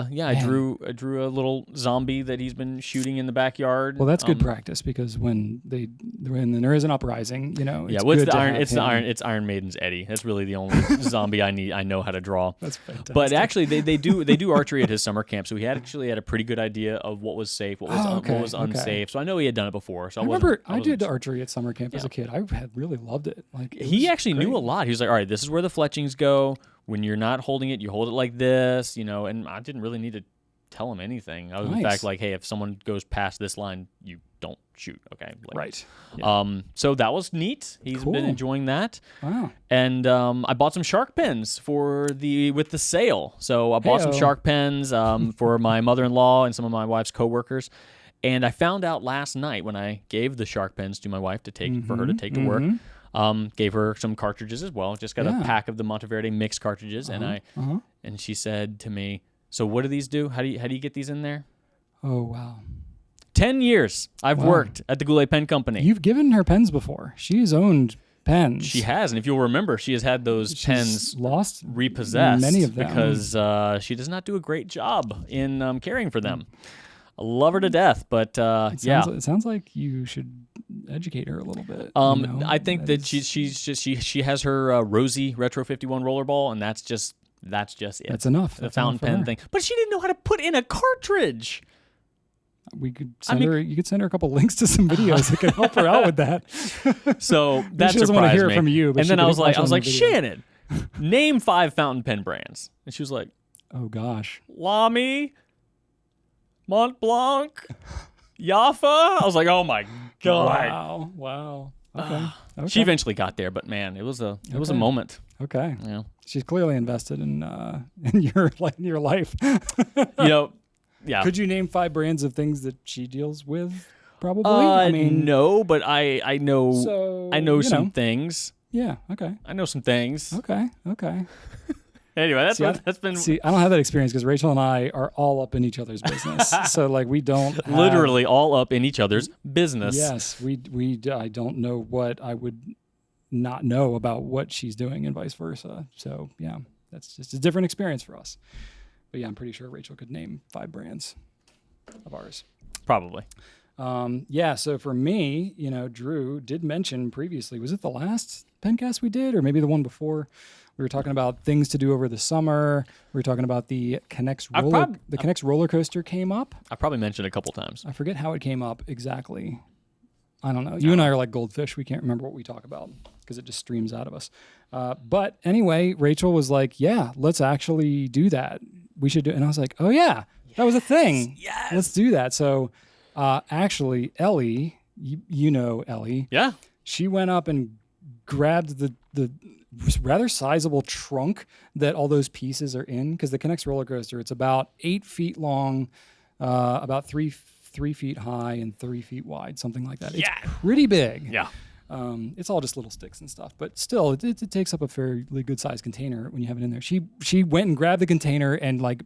yeah, I drew a little zombie that he's been shooting in the backyard. Well, that's good practice because when there is an uprising, it's Yeah, what's good the to Iron? have It's him. It's Iron Maiden's Eddie. That's really the only zombie I know how to draw. That's fantastic. But actually, they do archery at his summer camp, so he had a pretty good idea of what was safe, what was unsafe. So I know he had done it before. So I remember I did archery at summer camp as a kid. I had really loved it. Like He actually knew a lot. He was like, all right, this is where the fletchings go. When you're not holding it, you hold it like this, and I didn't really need to tell him anything. I was in Nice. fact like, hey, if someone goes past this line, you don't shoot. Okay. Right. So that was neat. He's Cool. been enjoying that. Wow. And I bought some shark pens with the sale. So I bought some Heyo. shark pens for my mother-in-law and some of my wife's coworkers. And I found out last night when I gave the shark pens to my wife to take for her to take to work. Gave her some cartridges as well. Just got a pack of the Monteverde mixed cartridges, and she said to me, "So what do these do? How do you get these in there?" Oh wow. 10 years I've worked at the Goulet Pen Company. You've given her pens before. She's owned pens. She has, and if you'll remember, she has had those pens lost repossessed many of them because she does not do a great job in caring for them. I love her to death, but It sounds like you should educate her a little bit. I think that she has her Rosie Retro 51 rollerball, and that's just it. That's enough. The That's fountain enough for pen her. thing, but she didn't know how to put in a cartridge. We could send her. You could send her a couple links to some videos that could help her out with that. So that she doesn't want to surprised hear me. it from you. But And she then could I was watch on the like, video. Shannon, name 5 fountain pen brands, and she was like, Oh gosh. Lamy, Mont Blanc, Jaffa. I was like, oh my god. Wow. Okay. She eventually got there, but man, it was a moment. Okay. Yeah. She's clearly invested in your life. Yeah. Could you name 5 brands of things that she deals with? Probably. No, but I know So, some things. Yeah. Okay. I know some things. Okay. Anyway, that's been See, I don't have that experience because Rachel and I are all up in each other's business. So like we don't have, literally all up in each other's business. Yes, I don't know what I would not know about what she's doing and vice versa. So yeah, that's just a different experience for us. But yeah, I'm pretty sure Rachel could name 5 brands of ours. Probably. Yeah, so for me, Drew did mention previously, was it the last Pencast we did or maybe the one before? We were talking about things to do over the summer. We were talking about the Connects roller coaster came up. I probably mentioned a couple times. I forget how it came up exactly. I don't know. You and I are like goldfish. We can't remember what we talk about because it just streams out of us. But anyway, Rachel was like, yeah, let's actually do that. We should do it. And I was like, oh yeah, that was a thing. Yes. Let's do that. So actually, Ellie, you know Ellie. Yeah. She went up and grabbed the rather sizable trunk that all those pieces are in because the Connects roller coaster, it's about 8 feet long, about 3 feet high and 3 feet wide, something like that. Yeah. It's pretty big. Yeah. It's all just little sticks and stuff, but still, it takes up a fairly good sized container when you have it in there. She went and grabbed the container and like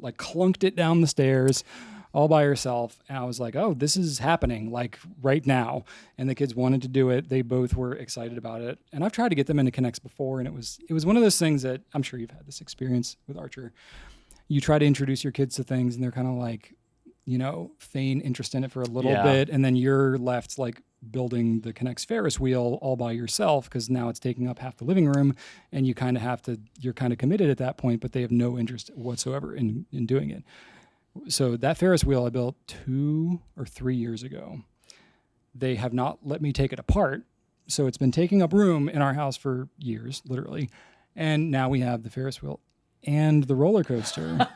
clunked it down the stairs all by herself. And I was like, oh, this is happening like right now. And the kids wanted to do it. They both were excited about it. And I've tried to get them into Connects before. And it was one of those things that I'm sure you've had this experience with Archer. You try to introduce your kids to things and they're kind of like, feign interest in it for a little bit. And then you're left like building the Connects Ferris wheel all by yourself because now it's taking up half the living room and you're kind of committed at that point, but they have no interest whatsoever in doing it. So that Ferris wheel I built 2 or 3 years ago. They have not let me take it apart So it's been taking up room in our house for years, literally. And now we have the Ferris wheel and the roller coaster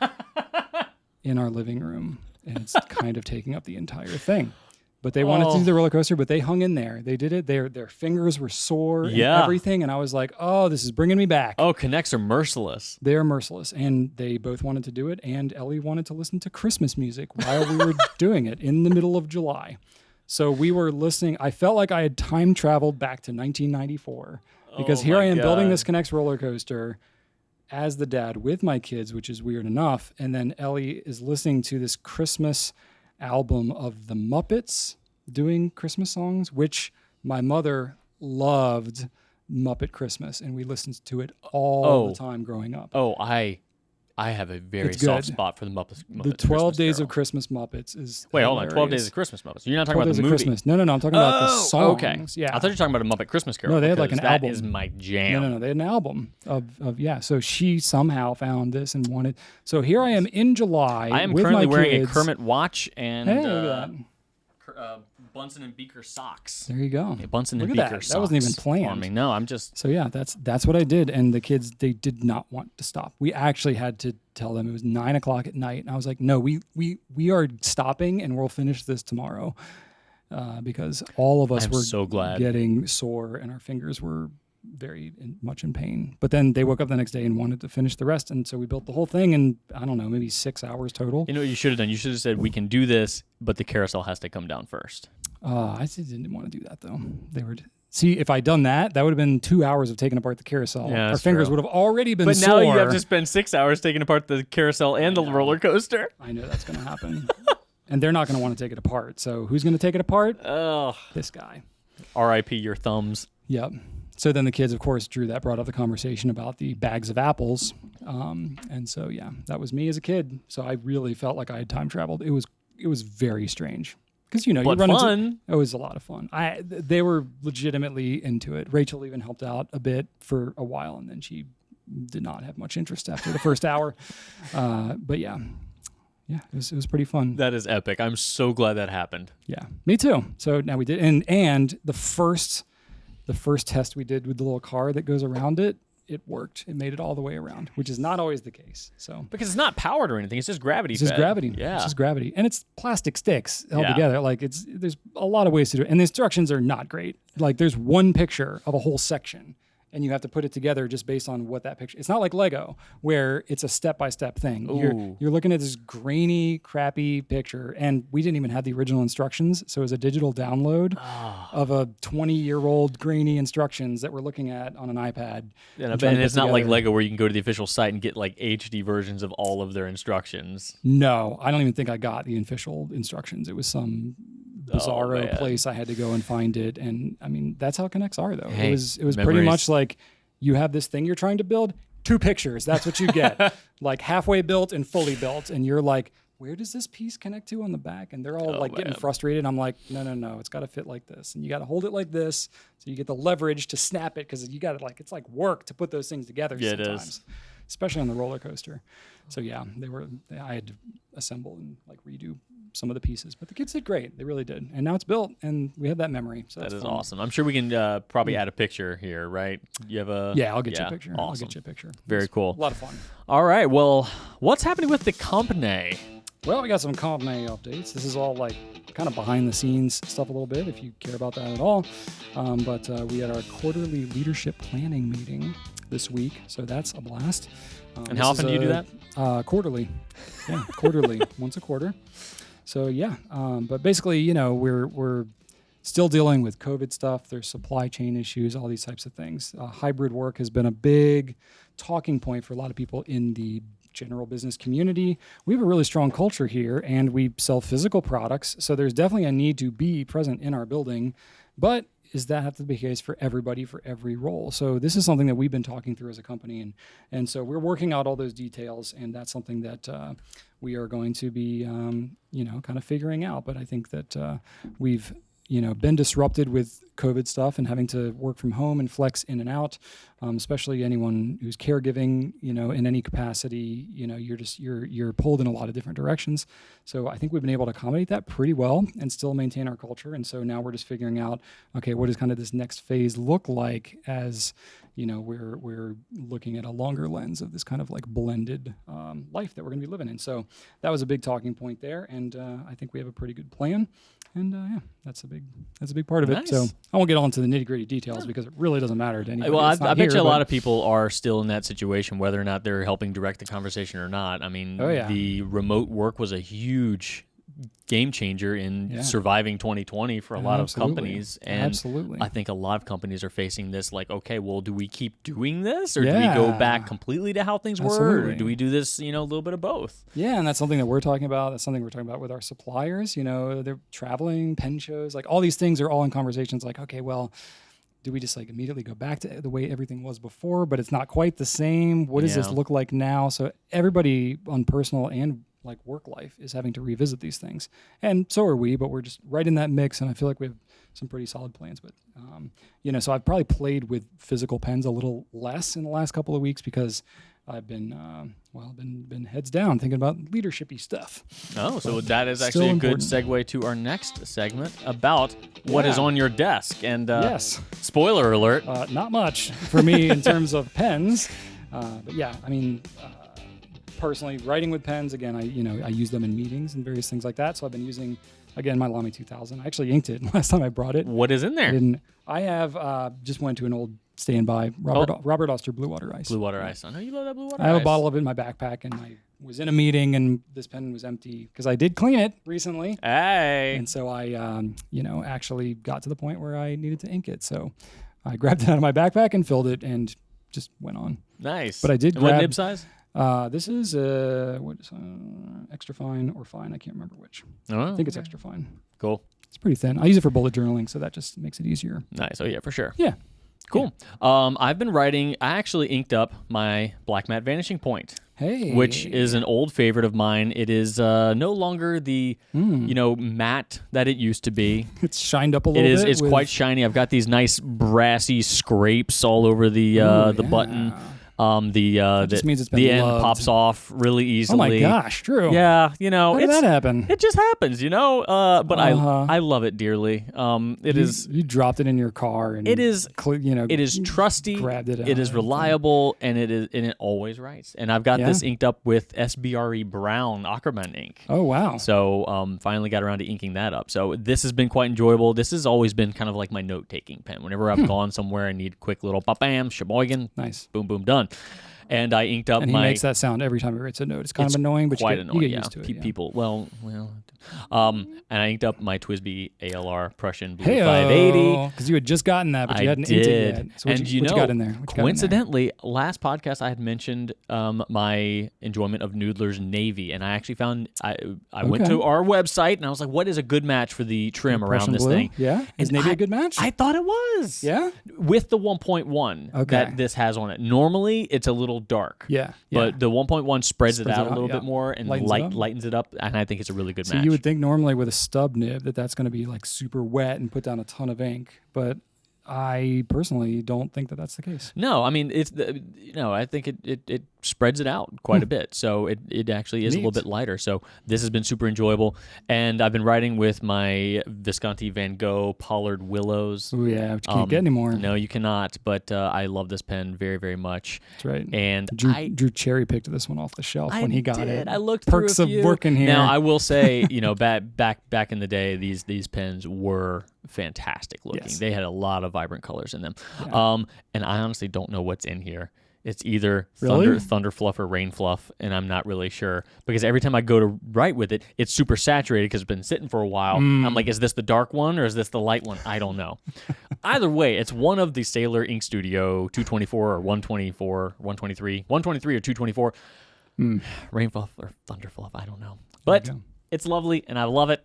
in our living room. And it's kind of taking up the entire thing. But they wanted to do the roller coaster, but they hung in there. They did it. Their fingers were sore and everything. And I was like, oh, this is bringing me back. Oh, Connects are merciless. They are merciless. And they both wanted to do it. And Ellie wanted to listen to Christmas music while we were doing it in the middle of July. So we were listening. I felt like I had time traveled back to 1994 because here I am building this Connects roller coaster as the dad with my kids, which is weird enough. And then Ellie is listening to this Christmas album of the Muppets doing Christmas songs, which my mother loved Muppet Christmas, and we listened to it all the time growing up. Oh, I have a very soft spot for the Muppets. The 12 Days of Christmas Muppets is Wait, hold on. 12 Days of Christmas Muppets. You're not talking about the movie. Christmas. No, I'm talking about the songs. Okay. Yeah. I thought you were talking about a Muppet Christmas Carol. No, they had like an album. That is my jam. No. They had an album of. So she somehow found this and wanted. So here I am in July. I am with currently my wearing kids. a Kermit watch and Hey, look at that. Bunsen and Beaker socks. There you go. Yeah, Bunsen Look and at Beaker that. socks. That wasn't even planned. On me. No, I'm just. So yeah, that's what I did, and the kids, they did not want to stop. We actually had to tell them it was 9:00 at night, and I was like, no, we are stopping, and we'll finish this tomorrow, because all of us were so glad. getting sore, and our fingers were very much in pain. But then they woke up the next day and wanted to finish the rest, and so we built the whole thing in, I don't know, maybe 6 hours total. You know what you should have done? You should have said, we can do this, but the carousel has to come down first. I didn't want to do that though. See, if I'd done that, that would have been 2 hours of taking apart the carousel. Yeah, our fingers would have already been But sore. now you have to spend 6 hours taking apart the carousel and the roller coaster. I know that's going to happen. And they're not going to want to take it apart. So who's going to take it apart? Oh, This guy. R.I.P. your thumbs. Yep. So then the kids, of course, brought up the conversation about the bags of apples. And so, yeah, that was me as a kid. So I really felt like I had time traveled. It was very strange. Because, you But run fun. into... It was a lot of fun. They were legitimately into it. Rachel even helped out a bit for a while, and then she did not have much interest after the first hour. But yeah, it was pretty fun. That is epic. I'm so glad that happened. Yeah, me too. So now we did, and the first test we did with the little car that goes around it, it worked. It made it all the way around, which is not always the case. So Because it's not powered or anything. It's just gravity. it's just gravity. Yeah. It's just gravity, and it's plastic sticks held Yeah. together. Like there's a lot of ways to do it, and the instructions are not great. Like there's one picture of a whole section, and you have to put it together just based on what that picture. It's not like Lego where it's a step-by-step thing. Ooh. You're looking at this grainy, crappy picture, and we didn't even have the original instructions, so it was a digital download of a 20-year-old grainy instructions that we're looking at on an iPad. And trying to it's put not like together. Lego where you can go to the official site and get like HD versions of all of their instructions. No, I don't even think I got the official instructions. It was some bizarro man. place I had to go and find it, and I mean that's how Connects are though. Hey, it was pretty memories. much like you have this thing you're trying to build, 2 pictures. That's what you get, like halfway built and fully built, and you're like, where does this piece connect to on the back? And they're all getting man. frustrated. I'm like, no, it's got to fit like this, and you got to hold it like this, so you get the leverage to snap it because you got to it's like work to put those things together. Yeah, it is. sometimes, especially on the roller coaster. So yeah, I had to assemble and redo some of the pieces, but the kids did great. They really did. And now it's built and we have that memory. So That that's is fun. awesome. I'm sure we can probably add a picture here, right? You have a... Yeah, I'll get you a picture. I'll Awesome. get you a picture. Very cool. A lot of fun. All right. Well, what's happening with the company? Well, we got some company updates. This is all kind of behind the scenes stuff a little bit, if you care about that at all. But we had our quarterly leadership planning meeting this week, so that's a blast. And how often do you do that? Quarterly. Yeah, quarterly, once a quarter. So yeah, but basically, we're still dealing with COVID stuff. There's supply chain issues, all these types of things. Hybrid work has been a big talking point for a lot of people in the general business community. We have a really strong culture here, and we sell physical products, so there's definitely a need to be present in our building. But is that have to be the case for everybody for every role? So this is something that we've been talking through as a company, and so we're working out all those details, and that's something that we are going to be kind of figuring out. But I think that we've been disrupted with COVID stuff and having to work from home and flex in and out, especially anyone who's caregiving, in any capacity, you're pulled in a lot of different directions. So I think we've been able to accommodate that pretty well and still maintain our culture. And so now we're just figuring out, okay, what does kind of this next phase look like as, we're looking at a longer lens of this kind of like blended life that we're going to be living in. So that was a big talking point there. And I think we have a pretty good plan. And that's a big part of it. Nice. So I won't get on to the nitty gritty details because it really doesn't matter to anybody. Well, I bet you a lot of people are still in that situation, whether or not they're helping direct the conversation or not. I mean, the remote work was a huge game changer in surviving 2020 for a lot of companies. And I think a lot of companies are facing this like, okay, well, do we keep doing this or do we go back completely to how things were? Or do we do this, a little bit of both? Yeah, and that's something that we're talking about. That's something we're talking about with our suppliers. They're traveling, pen shows, like all these things are all in conversations like, okay, well, do we just like immediately go back to the way everything was before, but it's not quite the same? What does this look like now? So everybody on personal and like work life is having to revisit these things. And so are we, but we're just right in that mix. And I feel like we have some pretty solid plans, but, so I've probably played with physical pens a little less in the last couple of weeks because I've been heads down thinking about leadership-y stuff. Oh, so that is actually a good segue to our next segment about what is on your desk. And yes, spoiler alert. Not much for me in terms of pens. But yeah, I mean, personally, writing with pens, again, I use them in meetings and various things like that. So I've been using, again, my Lamy 2000. I actually inked it last time I brought it. What is in there? I have just went to an old standby, Robert Oster Blue Water Ice. Blue Water Ice. I know you love that Blue Water Ice. I have a bottle of it in my backpack, and I was in a meeting, and this pen was empty because I did clean it recently. Hey. And so I, actually got to the point where I needed to ink it. So I grabbed it out of my backpack and filled it and just went on. Nice. But I did What nib size? This is extra fine or fine. I can't remember which. Oh, I think it's extra fine. Cool. It's pretty thin. I use it for bullet journaling, so that just makes it easier. Nice. Oh, yeah, for sure. Yeah. Cool. Yeah. I've been writing. I actually inked up my Black Matte Vanishing Point. Hey. Which is an old favorite of mine. It is no longer the matte that it used to be. It's shined up a little bit. It's quite shiny. I've got these nice brassy scrapes all over the button. That just means it's been the loved. End pops off really easily. Oh my gosh, true. Yeah, How did that happen? It just happens, But I love it dearly. You dropped it in your car and it is trusty. Grabbed it. It is reliable and it always writes. And I've got this inked up with SBRE Brown Aquaman ink. Oh wow. So finally got around to inking that up. So this has been quite enjoyable. This has always been kind of like my note-taking pen. Whenever I've gone somewhere and need quick little bam, sheboygan, nice, boom, boom, done. And I inked up and he makes that sound every time he writes a note. It's kind of annoying, but you get used to it. People, and I inked up my TWSBI ALR Prussian Blue 580. Because you had just gotten that, but you hadn't inked it yet. So what you got in there? Coincidentally, last podcast I had mentioned my enjoyment of Noodler's Navy, and I actually found I went to our website and I was like, what is a good match for the trim around this thing? Yeah, is Navy a good match? I thought it was. Yeah, with the 1.1 that this has on it. Normally, it's a little dark. Yeah. But the 1.1 spreads it out a little bit more and lightens it up, and I think it's a really good match. You would think normally with a stub nib that's going to be like super wet and put down a ton of ink, but I personally don't think that that's the case. No, I mean I think it spreads it out quite a bit, so it actually is a little bit lighter. So this has been super enjoyable, and I've been writing with my Visconti Van Gogh Pollard Willows. Oh yeah, but you can't get anymore. No, you cannot. But I love this pen very, very much. That's right. And Drew cherry picked this one off the shelf when he got it. I looked perks through a few. of working here. Now I will say, back in the day, these pens were fantastic looking. Yes. They had a lot of vibrant colors in them. Yeah. And I honestly don't know what's in here. It's either really? Thunder Fluff or Rain Fluff, and I'm not really sure. Because every time I go to write with it, it's super saturated because it's been sitting for a while. I'm like, is this the dark one or is this the light one? I don't know. Either way, it's one of the Sailor Ink Studio 224 or 124, 123 or 224. Rain Fluff or Thunder Fluff, I don't know. But it's lovely, and I love it.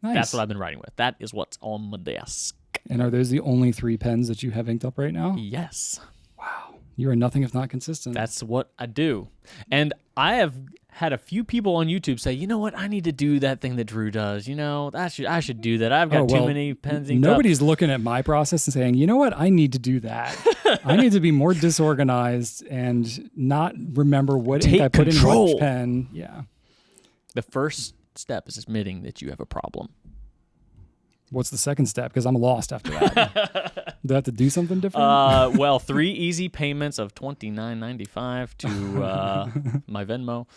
Nice. That's what I've been writing with. That is what's on my desk. And are those the only 3 pens that you have inked up right now? Yes. Wow. You are nothing if not consistent. That's what I do. And I have had a few people on YouTube say, you know what, I need to do that thing that Drew does. I should do that. I've got too many pens. Nobody's looking at my process and saying, you know what, I need to do that. I need to be more disorganized and not remember what ink I put in which pen. Yeah. The first step is admitting that you have a problem. What's the second step? Because I'm lost after that. Do I have to do something different? 3 easy payments of $29.95 to my Venmo.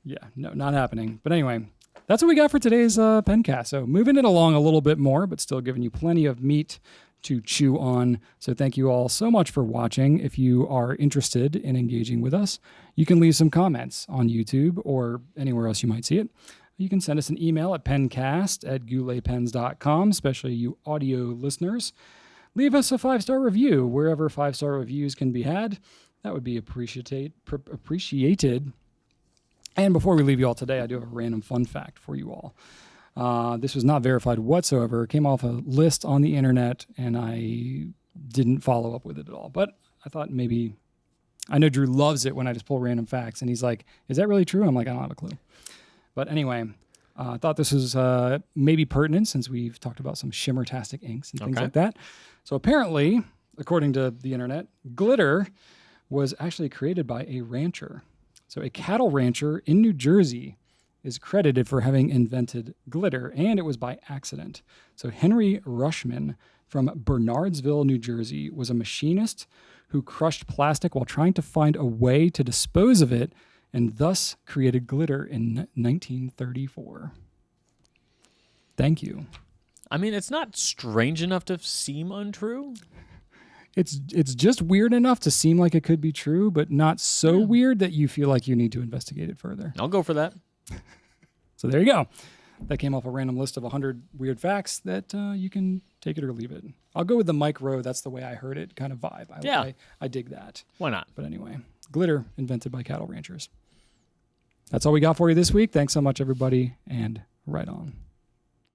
Yeah, no, not happening. But anyway, that's what we got for today's Pencast. So moving it along a little bit more, but still giving you plenty of meat to chew on. So thank you all so much for watching. If you are interested in engaging with us, you can leave some comments on YouTube or anywhere else you might see it. You can send us an email at pencast@gouletpens.com, especially you audio listeners. Leave us a 5-star review wherever 5-star reviews can be had. That would be appreciated. And before we leave you all today, I do have a random fun fact for you all. This was not verified whatsoever. It came off a list on the internet, and I didn't follow up with it at all. But I thought maybe, I know Drew loves it when I just pull random facts, and he's like, is that really true? I'm like, I don't have a clue. But anyway, I thought this was maybe pertinent since we've talked about some shimmer-tastic inks and things like that. So apparently, according to the internet, glitter was actually created by a rancher. So a cattle rancher in New Jersey is credited for having invented glitter, and it was by accident. So Henry Rushman from Bernardsville, New Jersey, was a machinist who crushed plastic while trying to find a way to dispose of it, and thus created glitter in 1934. Thank you. I mean, it's not strange enough to seem untrue. It's just weird enough to seem like it could be true, but not so weird that you feel like you need to investigate it further. I'll go for that. So there you go. That came off a random list of 100 weird facts that you can take it or leave it. I'll go with the Mike Rowe, that's the way I heard it kind of vibe. I dig that. Why not? But anyway, glitter invented by cattle ranchers. That's all we got for you this week. Thanks so much, everybody, and right on.